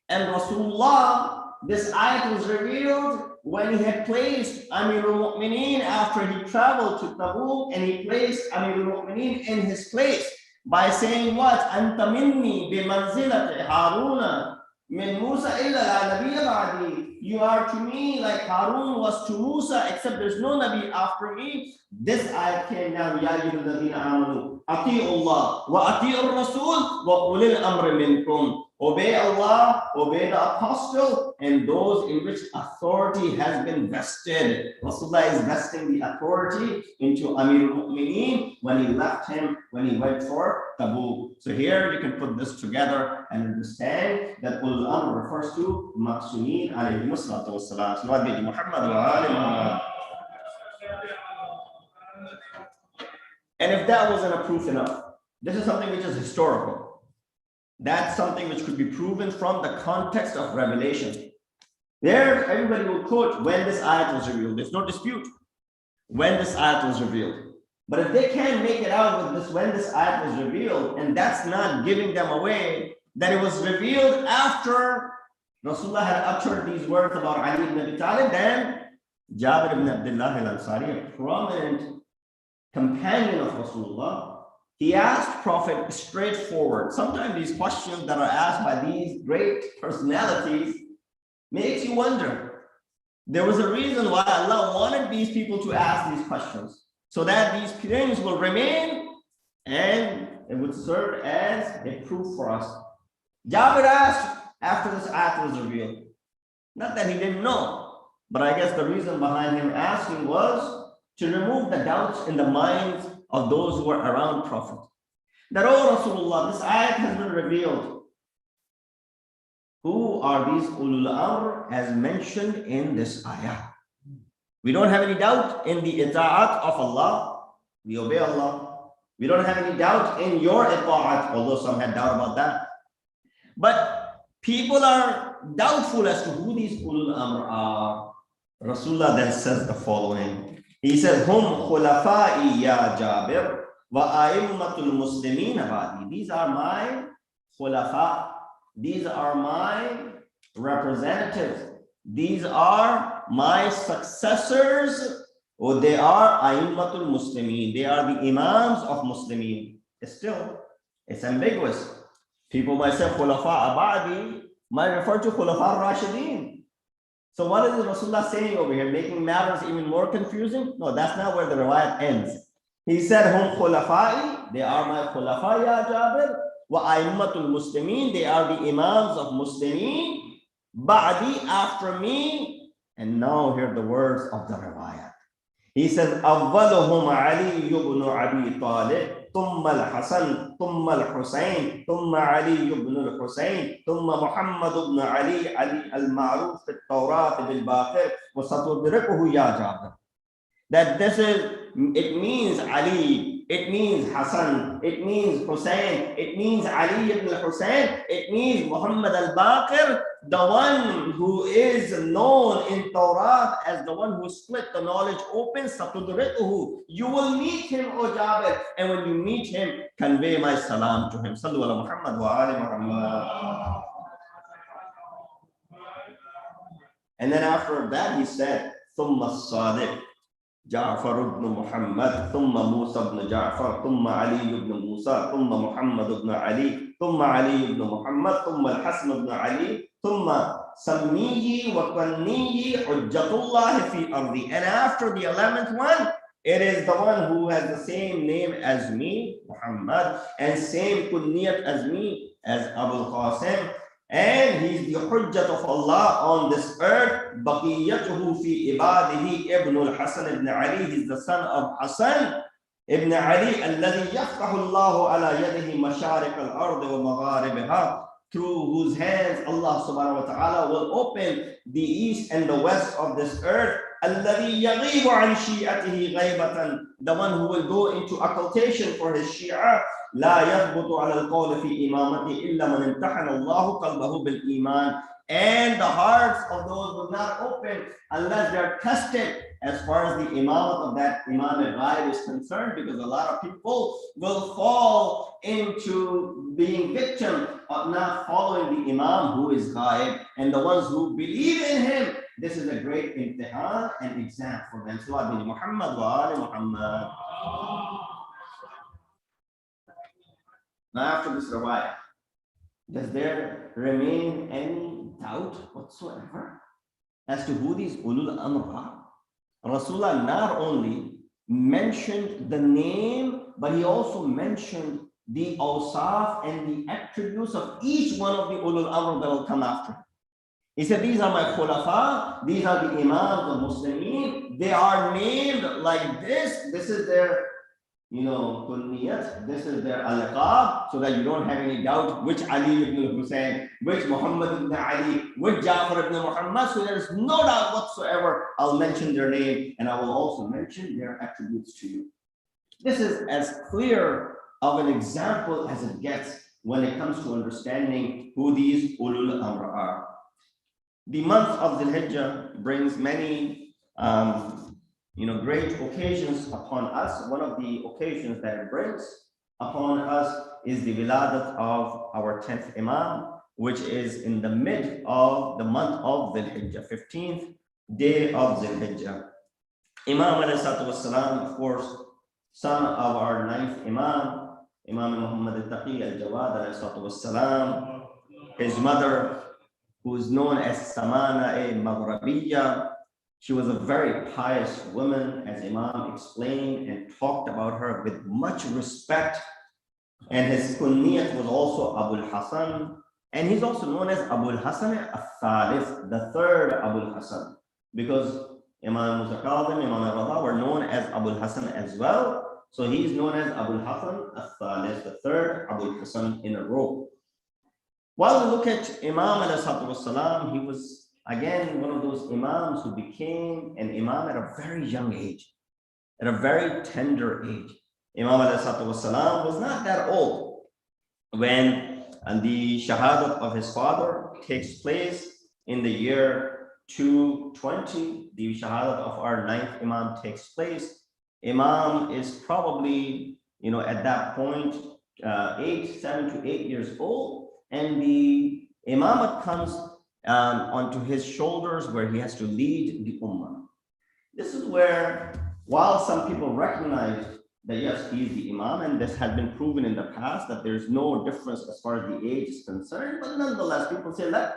And Rasulullah, this ayat was revealed when he had placed Amir al-Mu'mineen after he traveled to Tabuk, and he placed Amir al-Mu'mineen in his place by saying what? Anta minni bi manzilati Haruna min Musa illa la nabiyya ba'di. You are to me like Harun was to Musa, except there's no Nabi after me. This ayat came down, Ya ayyuhalladhina amanu ati'u Allah wa ati'u ar-rasul wa ulil amri minkum. Obey Allah, obey the apostle, and those in which authority has been vested. Rasulullah is vesting the authority into Amir al-Mu'mineen when he left him, when he went for Tabuk. So here you can put this together and understand that Ulul Amr refers to Ma'sumin alayhi wassalatu wassalam. Salawat Muhammad wa ali Muhammad. And if that wasn't a proof enough, this is something which is historical. That's something which could be proven from the context of revelation. There, everybody will quote when this ayat was revealed. There's no dispute when this ayat was revealed. But if they can't make it out with this when this ayat was revealed, and that's not giving them away that it was revealed after Rasulullah had uttered these words about Ali ibn Abi Talib, then Jabir ibn Abdullah al-Ansari, a prominent companion of Rasulullah, he asked Prophet straightforward. Sometimes these questions that are asked by these great personalities makes you wonder. There was a reason why Allah wanted these people to ask these questions, so that these things will remain and it would serve as a proof for us. Jabir asked after this ayat was revealed. Not that he didn't know, but I guess the reason behind him asking was to remove the doubts in the minds of those who were around Prophet. That, oh Rasulullah, this ayat has been revealed. Who are these Ulul Amr as mentioned in this ayah? We don't have any doubt in the ita'at of Allah. We obey Allah. We don't have any doubt in your ita'at, although some had doubt about that. But people are doubtful as to who these Ulul Amr are. Rasulullah then says the following. He says, Hum khulafa'i ya Jabir wa a'immatul muslimin ba'di. These are my khulafa. These are my representatives. These are my successors. Or they are a'immatul muslimin. They are the imams of Muslimin. It's ambiguous. People might say khulafa ba'di might refer to khulafa rashidin. So what is Rasulullah saying over here? Making matters even more confusing? No, that's not where the riwayat ends. He said, Hum khulafai, they are my khulafa ya Jabir, wa a'immatul muslimin, they are the imams of Muslimin, ba'di, after me. And now hear the words of the riwayat. He says, Awwaluhum Ali ibn Abi Talib, ثم الحسن ثم الحسين ثم علي بن الحسين ثم محمد بن علي المعروف في التوراة بالباقر وستدركه يا جابر. That this is, it means Ali, it means Hassan, it means Hussein, it means Ali ibn Hussein, it means Muhammad al-Baqir. the one who is known in Torah as the one who split the knowledge open, satudrikuhu. You will meet him, O Jabir, and when you meet him, convey my salam to him. Sallu ala Muhammad wa ali Muhammad. And then after that, he said, Thumma Sadiq, Ja'far ibn Muhammad, Thumma Musa ibn Ja'far, Thumma Ali ibn Musa, Thumma Muhammad ibn Ali, Thumma Ali ibn Muhammad, Thumma Al-Hasan ibn Ali, Thumma Sammiyi wa Qanniyi Hujjatullah fi ardi. And after the 11th one, it is the one who has the same name as me, Muhammad, and same kunniyat as me, as Abul Qasim. And he's the hujjat of Allah on this earth. Baqiyatuhu fi ibadihi ibn al-Hasan ibn Ali. He's the son of Hasan ibn Ali. Alladhi yaftahu Allahu ala yadihi masharik al-ard wa magharibiha. Through whose hands Allah subhanahu wa ta'ala will open the east and the west of this earth. Alladhi yaghibu an shi'atihi ghaibatan. The one who will go into occultation for his Shia. لا يثبت على القول في إمامته إلا من امتحن الله قلبه بالإيمان. And the hearts of those will not open unless they are tested as far as the imamat of that Imam al-Ghaib is concerned, because a lot of people will fall into being victim of not following the Imam who is Ghaib, and the ones who believe in him, this is a great imtihan and exam for them. Sallallahu Muhammad wa ali Muhammad. Now after this riwayah, does there remain any doubt whatsoever as to who these ulul amr are? Rasulullah not only mentioned the name, but he also mentioned the awsaf and the attributes of each one of the ulul amr that will come after. He said, these are my khulafa, these are the imams of Muslimin, they are named like this, this is their kunniyat, this is their alaqab, so that you don't have any doubt which Ali ibn Hussein, which Muhammad ibn Ali, which Ja'far ibn Muhammad. So there is no doubt whatsoever. I'll mention their name and I will also mention their attributes to you. This is as clear of an example as it gets when it comes to understanding who these ulul amr are. The month of Dhul Hijjah brings many great occasions upon us. One of the occasions that it brings upon us is the Wiladat of our 10th Imam, which is in the mid of the month of Dhul Hijjah, 15th day of Dhul Hijjah. Imam alayhi salatu wassalam, of course, son of our 9th Imam, Imam Muhammad al-Taqi al-Jawad alayhi salatu wassalam, his mother, who is known as Samana-e-Maghrabiya. She was a very pious woman, as Imam explained and talked about her with much respect. And his kunniyat was also Abul Hasan. And he's also known as Abul Hasan al-Thalith, the third Abul Hasan, because Imam Musa Kazim, Imam al-Rada were known as Abul Hasan as well. So he's known as Abul Hasan al-Thalith, the third Abul Hasan in a row. While we look at Imam alayhi, he was again one of those Imams who became an Imam at a very young age, at a very tender age. Imam alayhi was not that old when the shahadat of his father takes place in the year 220. The shahadat of our 9th Imam takes place. Imam is probably, at that point, 7 to 8 years old. And the imamat comes onto his shoulders, where he has to lead the ummah. This is where, while some people recognize that yes, he is the imam, and this has been proven in the past that there's no difference as far as the age is concerned, but nonetheless, people say, let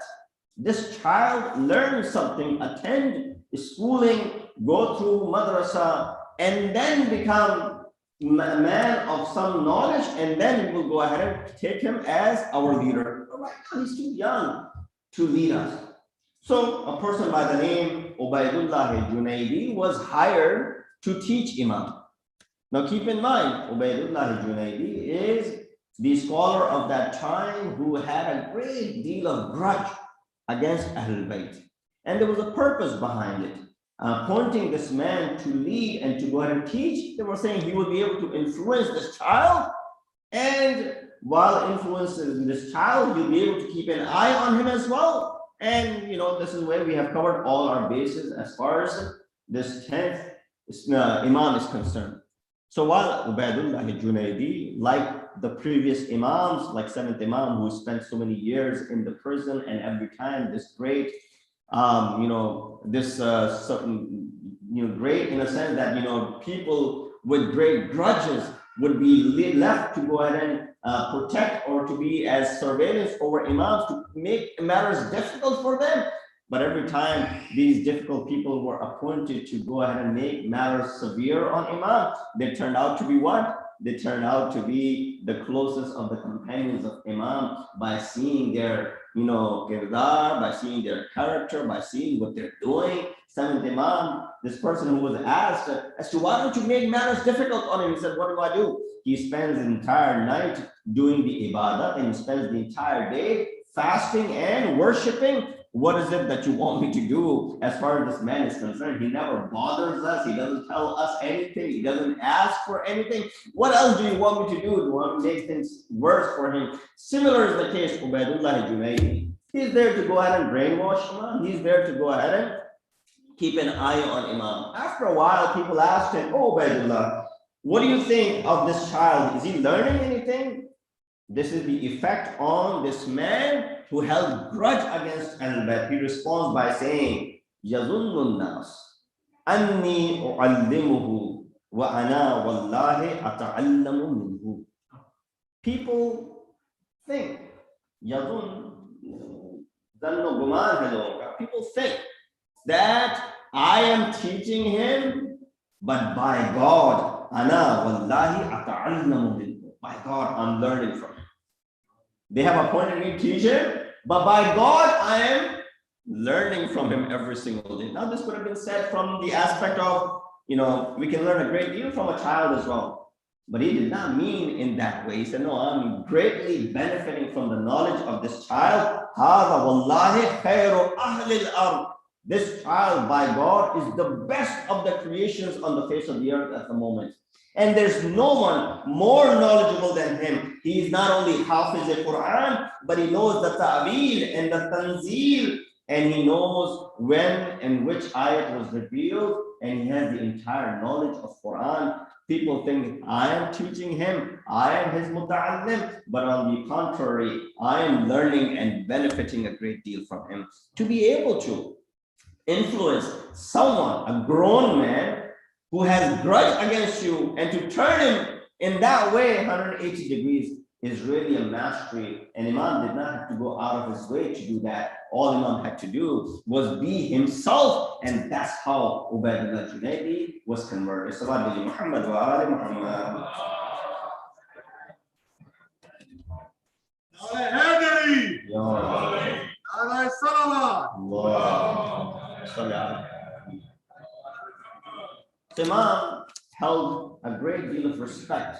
this child learn something, attend schooling, go through madrasa, and then become a man of some knowledge, and then we will go ahead and take him as our leader. But right now, he's too young to lead us. So a person by the name Ubaydullah al-Junaidi was hired to teach Imam. Now keep in mind, Ubaydullah al-Junaidi is the scholar of that time who had a great deal of grudge against Ahlul Bayt. And there was a purpose behind it. Appointing this man to lead and to go ahead and teach, they were saying he would be able to influence this child, and while influencing this child, he'll be able to keep an eye on him as well, And this is where we have covered all our bases as far as this 10th Imam is concerned. So while Ubaidullah al-Junaidi, like the previous Imams, like 7th Imam, who spent so many years in the prison, and every time this great, great in a sense that, people with great grudges would be left to go ahead and protect or to be as surveillance over Imams to make matters difficult for them. But every time these difficult people were appointed to go ahead and make matters severe on Imam, they turned out to be what? They turned out to be the closest of the companions of Imam by seeing their, kirdar, by seeing their character, by seeing what they're doing. 7th Imam, this person who was asked as to why don't you make matters difficult on him? He said, what do I do? He spends the entire night doing the ibadah, and he spends the entire day fasting and worshiping. What is it that you want me to do? As far as this man is concerned, he never bothers us. He doesn't tell us anything. He doesn't ask for anything. What else do you want me to do? Do you want to make things worse for him? Similar is the case of Ubaidullah al-Junaidi. He's there to go ahead and brainwash Imam. He's there to go ahead and keep an eye on Imam. After a while, people asked him, oh, Ubaidullah, what do you think of this child? Is he learning anything? This is the effect on this man who held grudge against Al-Bayt. He responds by saying, يَظُنُّ النَّاسِ أَنِّي أُعَلِّمُهُ وَأَنَا وَاللَّهِ أَتَعَلَّمُ مِنْهُ. People think, people think that I am teaching him, but by God, أَنَا وَاللَّهِ أَتَعَلَّمُ مِنْهُ. By God, I'm learning from him. They have appointed me to teach him, but by God, I am learning from him every single day. Now, this could have been said from the aspect of, we can learn a great deal from a child as well. But he did not mean in that way. He said, no, I'm greatly benefiting from the knowledge of this child. هَذَا وَاللَّهِ خَيْرُ أَهْلِ الْأَرْضِ. This child, by God, is the best of the creations on the face of the earth at the moment. And there's no one more knowledgeable than him. He is not only Hafiz al-Quran, but he knows the ta'wil and the tanzil, and he knows when and which ayat was revealed, and he has the entire knowledge of Quran. People think I am teaching him, I am his muta'allim, but on the contrary, I am learning and benefiting a great deal from him. To be able to influence someone, a grown man, who has grudge against you, and to turn him in that way 180 degrees is really a mastery. And Imam did not have to go out of his way to do that. All Imam had to do was be himself, and that's how Ubaidullah al-Junaidi was converted. Sallallahu Muhammad wa ali Muhammad. Imam held a great deal of respect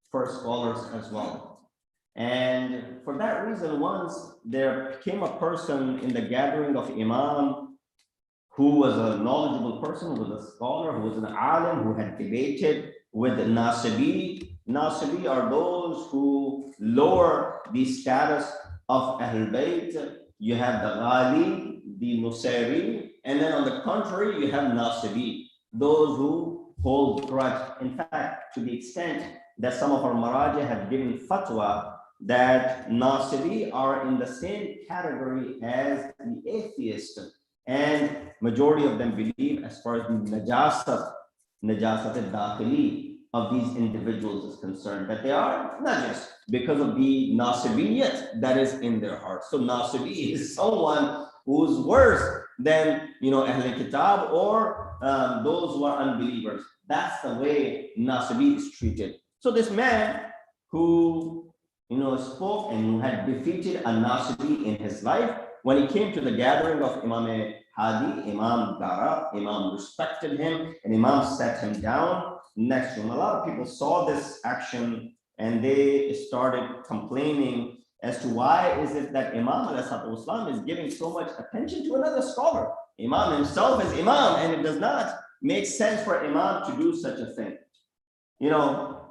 for scholars as well. And for that reason, once there came a person in the gathering of Imam who was a knowledgeable person, who was a scholar, who was an alim, who had debated with Nasibi. Nasibi are those who lower the status of Ahlul Bayt. You have the Ghali, the Nusayri, and then on the contrary, you have Nasibi, those who hold grudge. In fact, to the extent that some of our Maraja have given fatwa that Nasibi are in the same category as the atheist, and majority of them believe, as far as the najasat al-dakhili of these individuals is concerned, that they are najas because of the nasibiyat that is in their heart. So Nasibi is someone who's worse than Ahl Kitab or those who are unbelievers. That's the way Nasibi is treated. So this man who spoke and who had defeated a Nasibi in his life, when he came to the gathering of Imam Hadi, Imam Dara, Imam respected him, and Imam sat him down next to him. A lot of people saw this action and they started complaining as to why is it that Imam ﷺ is giving so much attention to another scholar. Imam himself is Imam, and it does not make sense for Imam to do such a thing.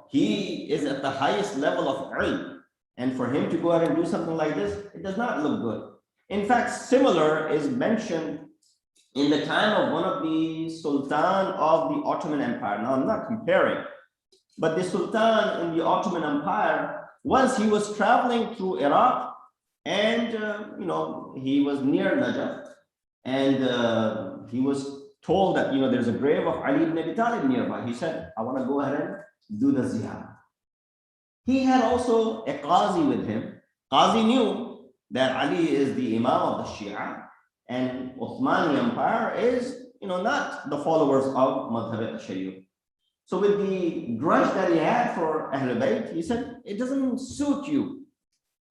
He is at the highest level of ilm, and for him to go out and do something like this, it does not look good. In fact, similar is mentioned in the time of one of the Sultan of the Ottoman Empire. Now, I'm not comparing, but the Sultan in the Ottoman Empire, once he was traveling through Iraq, and he was near Najaf, and he was told that there's a grave of Ali ibn Abi Talib nearby. He said, I want to go ahead and do the ziyarah. He had also a qazi with him. Qazi knew that Ali is the Imam of the Shia, and Uthmani Empire is not the followers of Madhhab al-Shari'ah. So with the grudge that he had for Ahlul Bayt, he said, it doesn't suit you.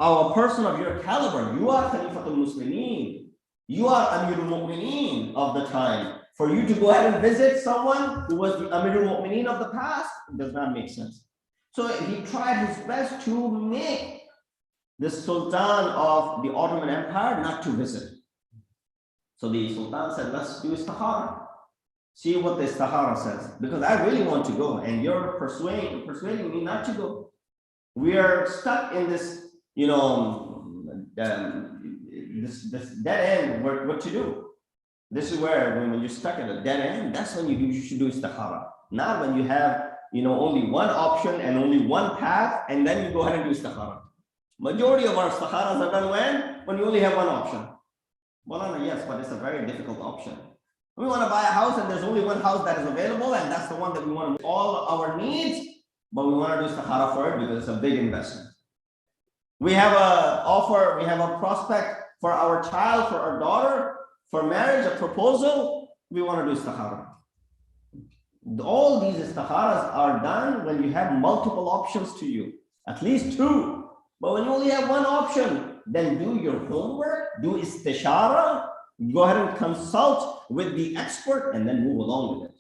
A person of your caliber, you are Khalifatul Muslimin, you are Amirul Mu'mineen of the time. For you to go ahead and visit someone who was the Amirul Mu'mineen of the past, it does not make sense. So he tried his best to make the Sultan of the Ottoman Empire not to visit. So the Sultan said, let's do istikhara. See what the istikhara says, because I really want to go and you're persuading me not to go. We are stuck in this, this dead end. What to do? This is where when you're stuck at a dead end, that's when you should do istikhara. Not when you have only one option and only one path, and then you go ahead and do istikhara. Majority of our istikharas are done when you only have one option. Well, yes, but it's a very difficult option. We want to buy a house and there's only one house that is available, and that's the one that we want to meet all our needs, but we want to do istikhara for it because it's a big investment. We have an offer, we have a prospect for our child, for our daughter, for marriage, a proposal, we want to do istikhara. All these istikharas are done when you have multiple options to you, at least two. But when you only have one option, then do your homework, do istishara, go ahead and consult with the expert and then move along with it.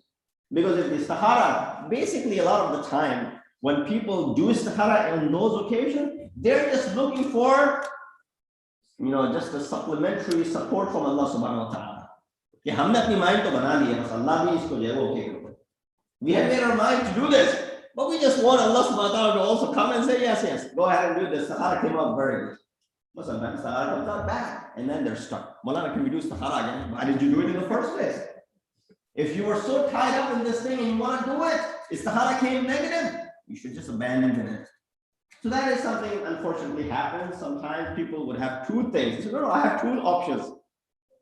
Because if the istikhara, basically a lot of the time, when people do istikhara on those occasions, they're just looking for, just a supplementary support from Allah subhanahu wa ta'ala. We have made our mind to do this, but we just want Allah subhanahu wa ta'ala to also come and say, yes, go ahead and do this. Istikhara came out very good. But sometimes istikhara comes out bad, and then they're stuck. Malana, can we do istikhara again? Why did you do it in the first place? If you were so tied up in this thing and you want to do it, istikhara came negative, you should just abandon it. So that is something unfortunately happens. Sometimes people would have two things. They say, no, I have two options.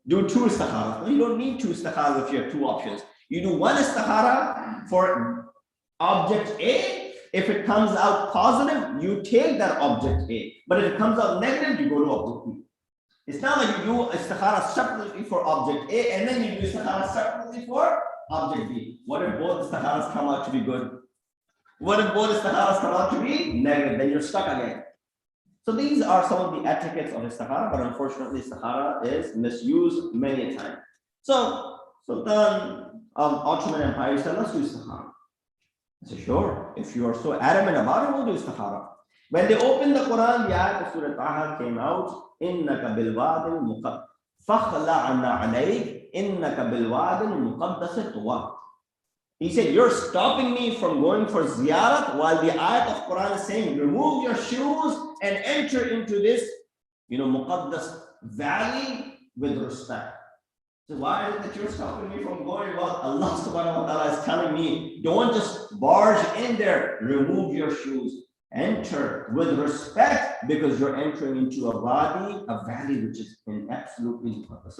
Do two istikharas. No, you don't need two istikharas if you have two options. You do one istikhara for object A. If it comes out positive, you take that object A. But if it comes out negative, you go to object B. It's not like you do istikhara separately for object A and then you do istikhara separately for object B. What if both istikharas come out to be good? What if both istikharas come out to be negative? Then you're stuck again. So these are some of the etiquettes of istikhara, but unfortunately istikhara is misused many a time. So Sultan of Ottoman Empire said, let's do istikhara. I said, sure, if you are so adamant about it, we'll do istikhara. When they opened the Quran, the ayat of Surah Taha came out, إِنَّكَ بِالْوَادِ الْمُقَدَّسِ فَخْلَعْنَا عَلَيْكَ إِنَّكَ بِالْوَادِ الْمُقَدَّسِ طُوَى. He said, you're stopping me from going for ziyarat, while the ayat of Quran is saying, remove your shoes and enter into this, muqaddas valley with respect. So why is it that you're stopping me from going? Well, Allah subhanahu wa ta'ala is telling me, don't just barge in there, remove your shoes, enter with respect, because you're entering into a valley which is in absolutely muqaddas.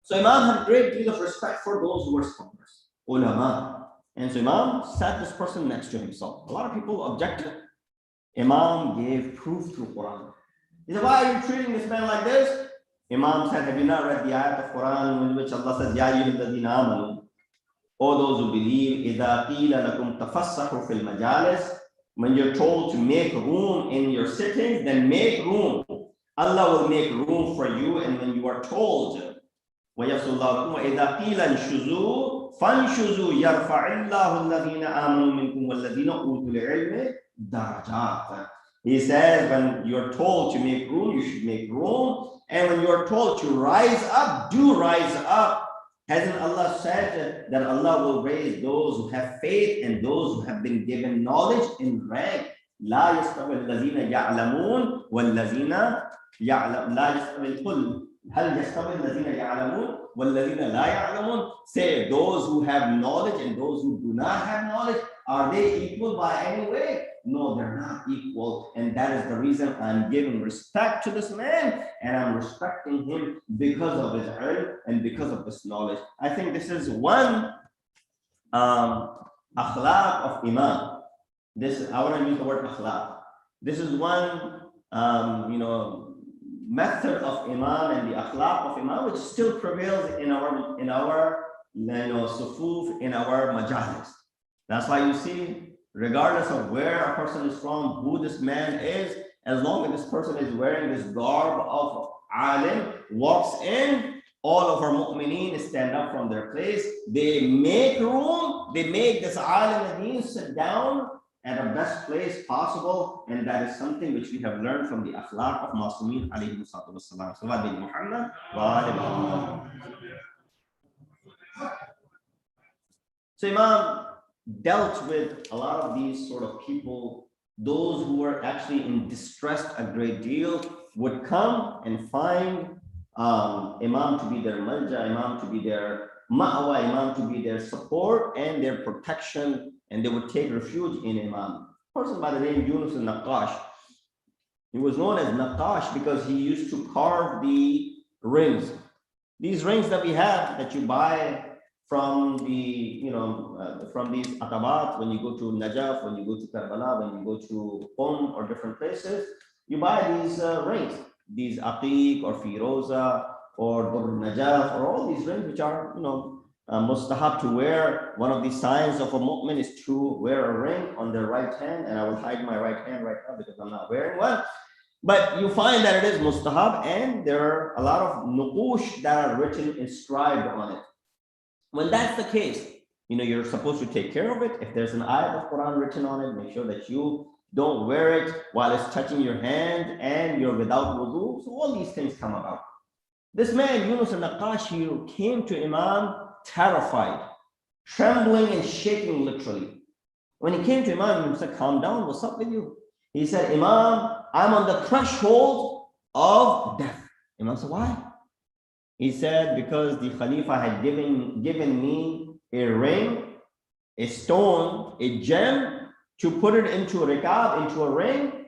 So Imam had a great deal of respect for those who were scholars, ulama. And so Imam sat this person next to himself. A lot of people objected. Imam gave proof through Quran. He said, why are you treating this man like this? Imam said, have you not read the ayat of Quran in which Allah says, Ya ayyuhalladhina amanu, O those who believe, إِذَا قِيلَ لَكُمْ تَفَسَّحُوا فِي الْمَجَالِسِ, when you're told to make room in your sittings, then make room. Allah will make room for you, and when you are told, وَيَفْسُ اللَّهُ لَكُمْ وَإِذَا قِيلَ انشُزُوا فَانشُزُوا يَرْفَعِ اللَّهُ الَّذِينَ آمَنُوا مِنكُمْ وَالَّذِينَ أُوتُوا الْعِلْمَ دَرَجَاتٍ. He says, when you're told to make room, you should make room. And when you're told to rise up, do rise up. Hasn't Allah said that Allah will raise those who have faith and those who have been given knowledge in rank? لا يستوي الذين يعلمون والذين يعلم لا يستوي الكل هل يستوي الذين يعلمون والذين لا يعلمون. Say those who have knowledge and those who do not have knowledge, are they equal by any way? No, they're not equal. And that is the reason I'm giving respect to this man, and I'm respecting him because of his ilm and because of this knowledge. I think this is one akhlaq of Imam. I want to use the word akhlaq. This is one method of Imam and the akhlaq of Imam which still prevails in our sufuf, in our majalis. That's why you see, regardless of where a person is from, who this man is, as long as this person is wearing this garb of alim, walks in, all of our mu'mineen stand up from their place. They make room, they make this alim sit down at the best place possible, and that is something which we have learned from the akhlaq of Masumeen alayhi salatu wassalam. Salawat bin Muhammad wa ali Muhammad. So Imam dealt with a lot of these sort of people, those who were actually in distress a great deal, would come and find Imam to be their malja, Imam to be their ma'wa, Imam to be their support and their protection, and they would take refuge in Imam. A person by the name Yunus al-Naqash. He was known as Naqash because he used to carve the rings. These rings that we have that you buy from the, from these atabat, when you go to Najaf, when you go to Karbala, when you go to or different places, you buy these rings, these aqiq or firoza or dur Najaf, or all these rings which are, mustahab to wear. One of the signs of a mu'min is to wear a ring on their right hand, and I will hide my right hand right now because I'm not wearing one. But you find that it is mustahab, and there are a lot of nuqush that are written, inscribed on it. When that's the case, you're supposed to take care of it. If there's an ayat of Quran written on it, make sure that you don't wear it while it's touching your hand and you're without wudu. So all these things come about. This man, Yunus al-Naqash, he came to Imam terrified, trembling and shaking literally. When he came to Imam, he said, calm down, what's up with you? He said, Imam, I'm on the threshold of death. Imam said, why? He said, because the Khalifa had given me a ring, a stone, a gem, to put it into a rikab, into a ring.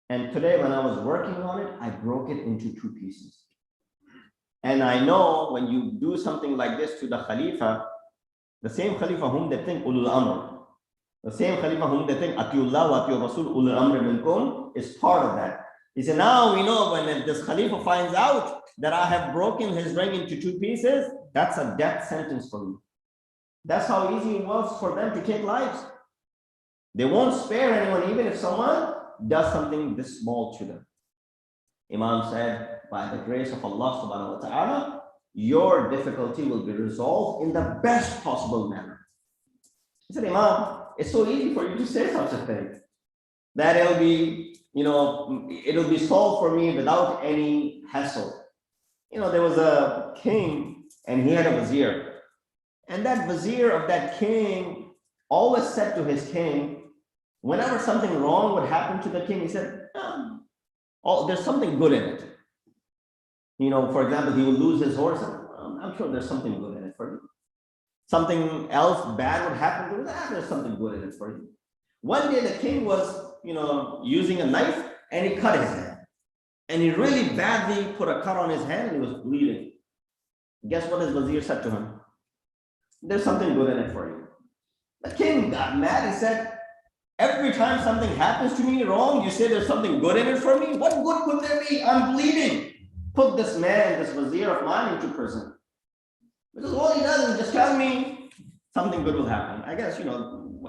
And today when I was working on it, I broke it into 2 pieces. And I know when you do something like this to the Khalifa, the same Khalifa whom they think ulul amr, the same Khalifa whom they think atiullah wa atiur rasul ulul amr minkum, is part of that. He said, now we know when this Khalifa finds out that I have broken his ring into 2 pieces, that's a death sentence for me. That's how easy it was for them to take lives. They won't spare anyone, even if someone does something this small to them. Imam said, by the grace of Allah subhanahu wa ta'ala, your difficulty will be resolved in the best possible manner. He said, Imam, it's so easy for you to say such a thing, that it'll be solved for me without any hassle. There was a king and he had a vizier. And that vizier of that king always said to his king, whenever something wrong would happen to the king, he said, there's something good in it. For example, he would lose his horse. I'm sure there's something good in it for you. Something else bad would happen to him. There's something good in it for you. One day the king was, using a knife and he cut his hand. And he really badly put a cut on his hand and he was bleeding. Guess what his vizier said to him? There's something good in it for you. The king got mad. He said, every time something happens to me wrong, you say there's something good in it for me? What good could there be? I'm bleeding. Put this man, this vizier of mine, into prison. Because all he does is just tell me something good will happen. I guess,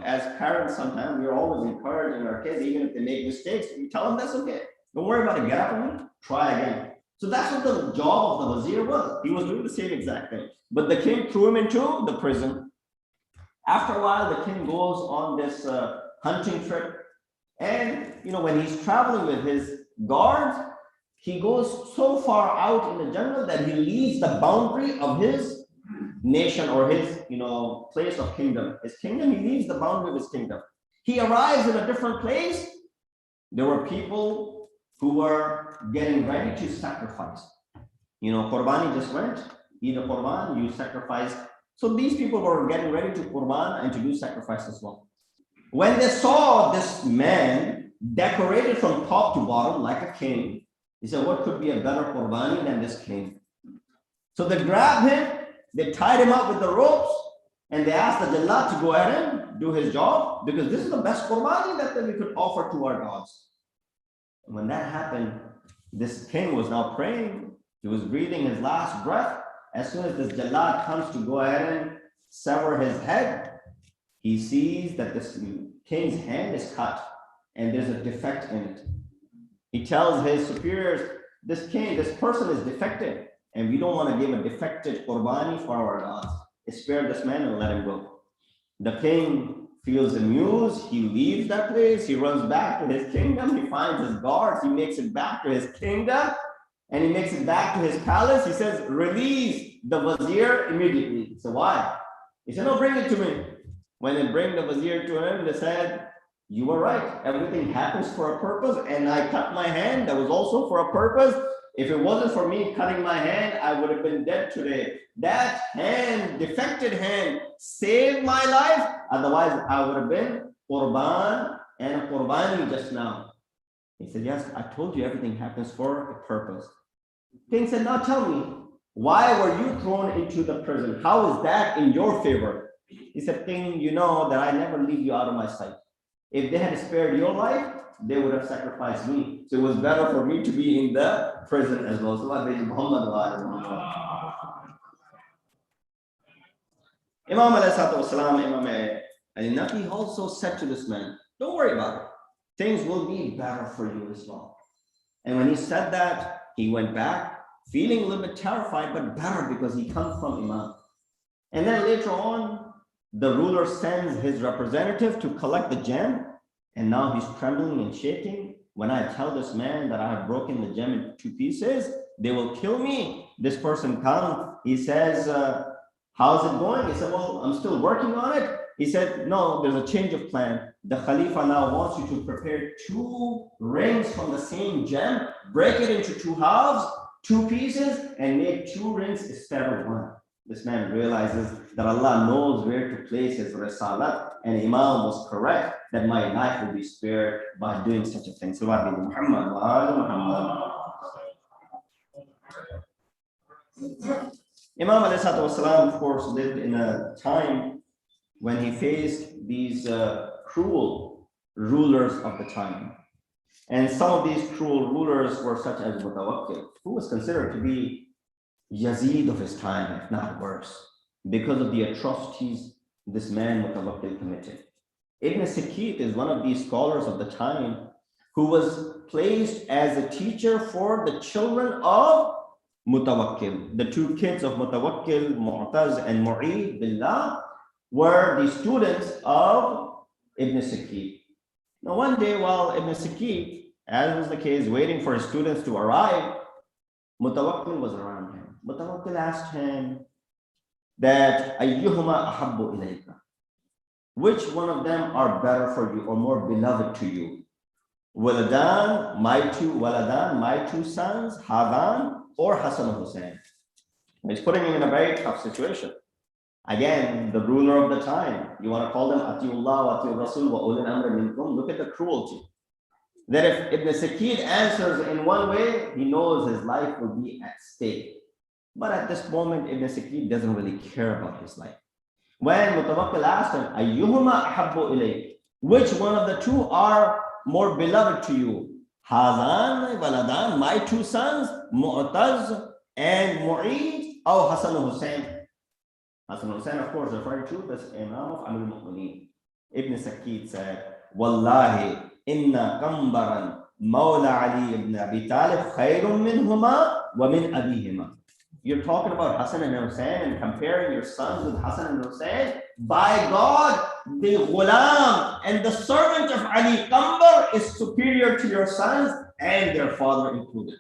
as parents, sometimes we're always encouraging our kids, even if they make mistakes, we tell them that's okay. Don't worry about it. Get up on it. Try again. So that's what the job of the vizier was. He was doing the same exact thing. But the king threw him into the prison. After a while, the king goes on this hunting trip. And, when he's traveling with his guards, he goes so far out in the jungle that he leaves the boundary of his nation or his, place of kingdom. His kingdom, he leaves the boundary of his kingdom. He arrives in a different place there were people who were getting ready to sacrifice. You know, Qurbani just went, eat a Qurban, you sacrifice. So these people were getting ready to Qurban and to do sacrifice as well. When they saw this man decorated from top to bottom like a king, he said, what could be a better Qurbani than this king? So they grabbed him, they tied him up with the ropes, and they asked the Jallat to go ahead and do his job, because this is the best Qurbani that we could offer to our gods. And when that happened, this king was now praying. He was breathing his last breath. As soon as this Jallat comes to go ahead and sever his head, he sees that this king's hand is cut and there's a defect in it. He tells his superiors, this person is defective, and we don't want to give a defected Qurbani for our gods. Spare this man and let him go. The king feels amused. He leaves that place. He runs back to his kingdom. He finds his guards. He makes it back to his kingdom, and he makes it back to his palace. He says, release the vizier immediately. So why? He said, no, bring it to me. When they bring the vizier to him, they said, you were right. Everything happens for a purpose, and I cut my hand. That was also for a purpose. If it wasn't for me cutting my hand, I would have been dead today. That hand, defected hand, saved my life. Otherwise, I would have been Qurban and a Qurbani just now. He said, yes, I told you everything happens for a purpose. King said, now tell me, why were you thrown into the prison? How is that in your favor? He said, King, you know that I never leave you out of my sight. If they had spared your life, they would have sacrificed me. So it was better for me to be in the prison as well. So Imam Imam an-Naqi also said to this man, don't worry about it. Things will be better for you as well. And when he said that, he went back feeling a little bit terrified, but better because he comes from Imam. And then later on, the ruler sends his representative to collect the gem. And now he's trembling and shaking. When I tell this man that I have broken the gem into 2 pieces, they will kill me. This person comes, he says, how's it going? He said, well, I'm still working on it. He said, no, there's a change of plan. The Khalifa now wants you to prepare 2 rings from the same gem, break it into 2 halves, 2 pieces, and make 2 rings instead of 1. This man realizes that Allah knows where to place his risalat, and Imam was correct that my life will be spared by doing such a thing. So Muhammad Imam of course lived in a time when he faced these cruel rulers of the time. And some of these cruel rulers were such as Mutawakkil, who was considered to be Yazid of his time, if not worse, because of the atrocities this man Mutawakkil committed. Ibn Sakit is one of these scholars of the time who was placed as a teacher for the children of Mutawakkil. The 2 kids of Mutawakkil, Mu'taz and Mu'id Billah, were the students of Ibn Sakit. Now one day while Ibn Sakit, as was the case, waiting for his students to arrive, Mutawakkil was around him. Mutawakkil asked him that, Ayyuhuma ahabbu ilayka? Which one of them are better for you or more beloved to you? Wiladan, my 2 sons, Hadan or Hassan and Hussein? He's putting him in a very tough situation. Again, the ruler of the time, you want to call them Atiullah wa Atiur Rasul wa ulil amri minkum. Look at the cruelty. That if Ibn Sakit answers in one way, he knows his life will be at stake. But at this moment, Ibn Sakit doesn't really care about his life. When Mutawakkil asked him, Ayyuhuma ahabbu ilayk? Which one of the 2 are more beloved to you? Hazan, Waladan, my 2 sons, Mu'taz and Mu'id, or Hassan and Hussein? Hassan and Hussein, of course, referring to this Imam of Amir al-Mu'mineen. Ibn Sakit said, Wallahi, inna kambaran Mawla Ali ibn Abi Talib khayrun minhuma wa min abihima. You're talking about Hassan and Hussein and comparing your sons with Hassan and Hussein? By God, the ghulam and the servant of Ali Kambar is superior to your sons and their father included.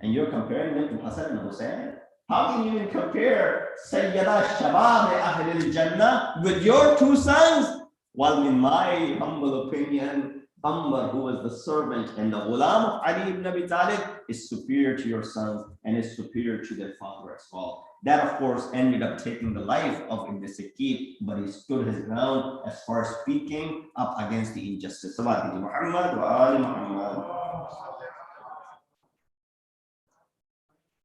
And you're comparing them to Hassan and Hussein? How can you even compare Sayyada Shabab Ahl al-Jannah with your 2 sons? Well, in my humble opinion, Amr, who was the servant and the ghulam of Ali ibn Abi Talib, is superior to your sons and is superior to their father as well. That, of course, ended up taking the life of Ibn Sikki, but he stood his ground as far as speaking up against the injustice. Salawatu Muhammad wa ali Muhammad.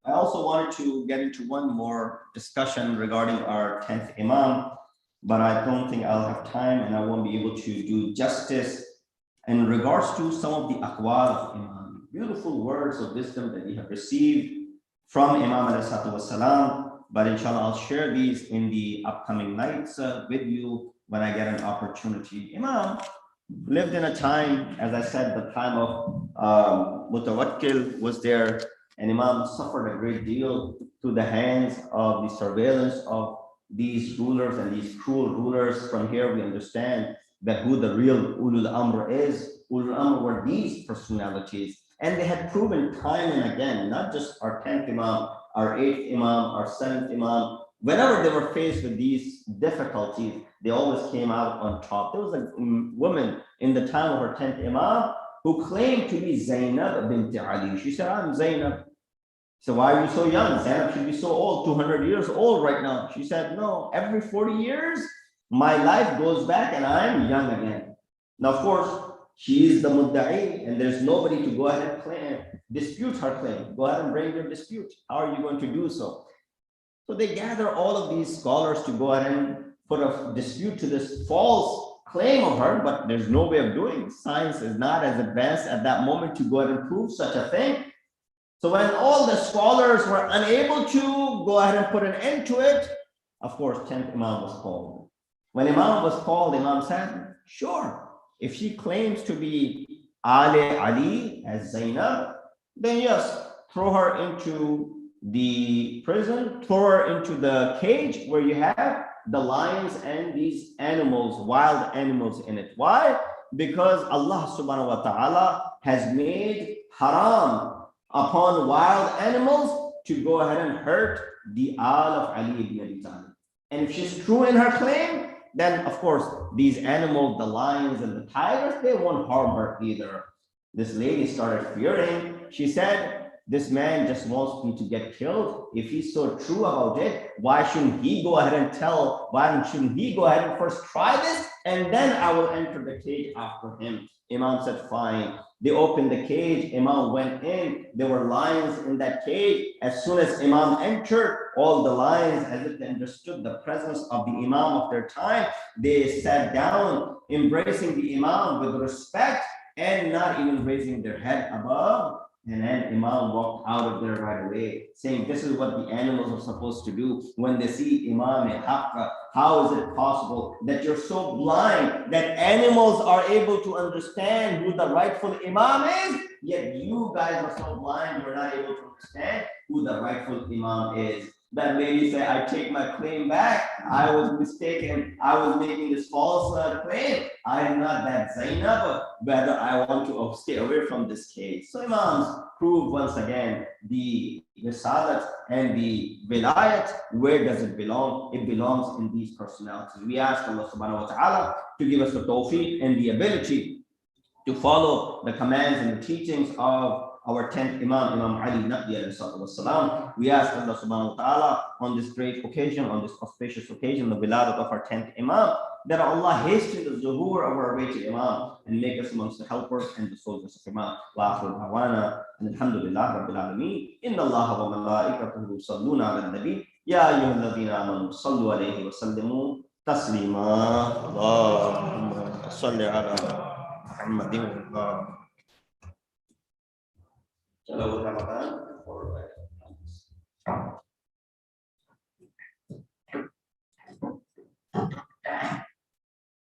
I also wanted to get into one more discussion regarding our 10th Imam, but I don't think I'll have time and I won't be able to do justice in regards to some of the aqwal of Imam, beautiful words of wisdom that we have received from Imam alayhi salatu wasalam. But inshallah, I'll share these in the upcoming nights with you when I get an opportunity. Imam lived in a time, as I said, the time of Mutawakkil was there, and Imam suffered a great deal through the hands of the surveillance of these rulers and these cruel rulers. From here, we understand that who the real Ulul Amr is. Ulul Amr were these personalities, and they had proven time and again, not just our 10th Imam, our 8th Imam, our 7th Imam, whenever they were faced with these difficulties, they always came out on top. There was a woman in the time of our 10th Imam who claimed to be Zainab bint Ali. She said, I'm Zainab. So why are you so young? Zainab should be so old, 200 years old right now. She said, no, every 40 years, my life goes back and I'm young again. Now, of course, she is the mudda'i and there's nobody to go ahead and dispute her claim. Go ahead and bring your dispute. How are you going to do so? So they gather all of these scholars to go ahead and put a dispute to this false claim of her, but there's no way of doing it. Science is not as advanced at that moment to go ahead and prove such a thing. So when all the scholars were unable to go ahead and put an end to it, of course, 10th Imam was called. When Imam was called, Imam said, sure, if she claims to be Ali as Zainab, then yes, throw her into the prison, throw her into the cage where you have the lions and these animals, wild animals in it. Why? Because Allah subhanahu wa ta'ala has made haram upon wild animals to go ahead and hurt the Al of Ali ibn Abi Talib. And if she's true in her claim, then of course, these animals, the lions and the tigers, they won't harm her either. This lady started fearing. She said, this man just wants me to get killed. If he's so true about it, why shouldn't he go ahead and tell? Why shouldn't he go ahead and first try this? And then I will enter the cage after him. Imam said, fine. They opened the cage. Imam went in. There were lions in that cage. As soon as Imam entered, all the lions, as if they understood the presence of the Imam of their time, they sat down, embracing the Imam with respect and not even raising their head above. And then Imam walked out of there right away, saying, this is what the animals are supposed to do when they see Imam al-Haqqa. How is it possible that you're so blind that animals are able to understand who the rightful Imam is, yet you guys are so blind you're not able to understand who the rightful Imam is? That lady said, I take my claim back. I was mistaken. I was making this false claim. I am not that Zainab, but I want to stay away from this case. So Imams prove once again the Risalat and the Wilayat. Where does it belong? It belongs in these personalities. We ask Allah subhanahu wa ta'ala to give us the tawfiq and the ability to follow the commands and the teachings of our 10th Imam, Imam Ali an-Naqi alayhi salatu wassalam. We ask Allah subhanahu wa ta'ala on this great occasion, on this auspicious occasion, the Wiladat of our 10th Imam, that Allah hasten the zuhur of our awaited Imam and make us amongst the helpers and the soldiers of Imam. Wa akhiru da'wana and alhamdulillah rabbil alameen. Inna Allah wa malaikatahu yusalluna ala nabi. Ya ayyuhalladhina amanu sallu alayhi wa sallimu taslima. Allahumma salli ala Muhammadin wa ala. Chalo,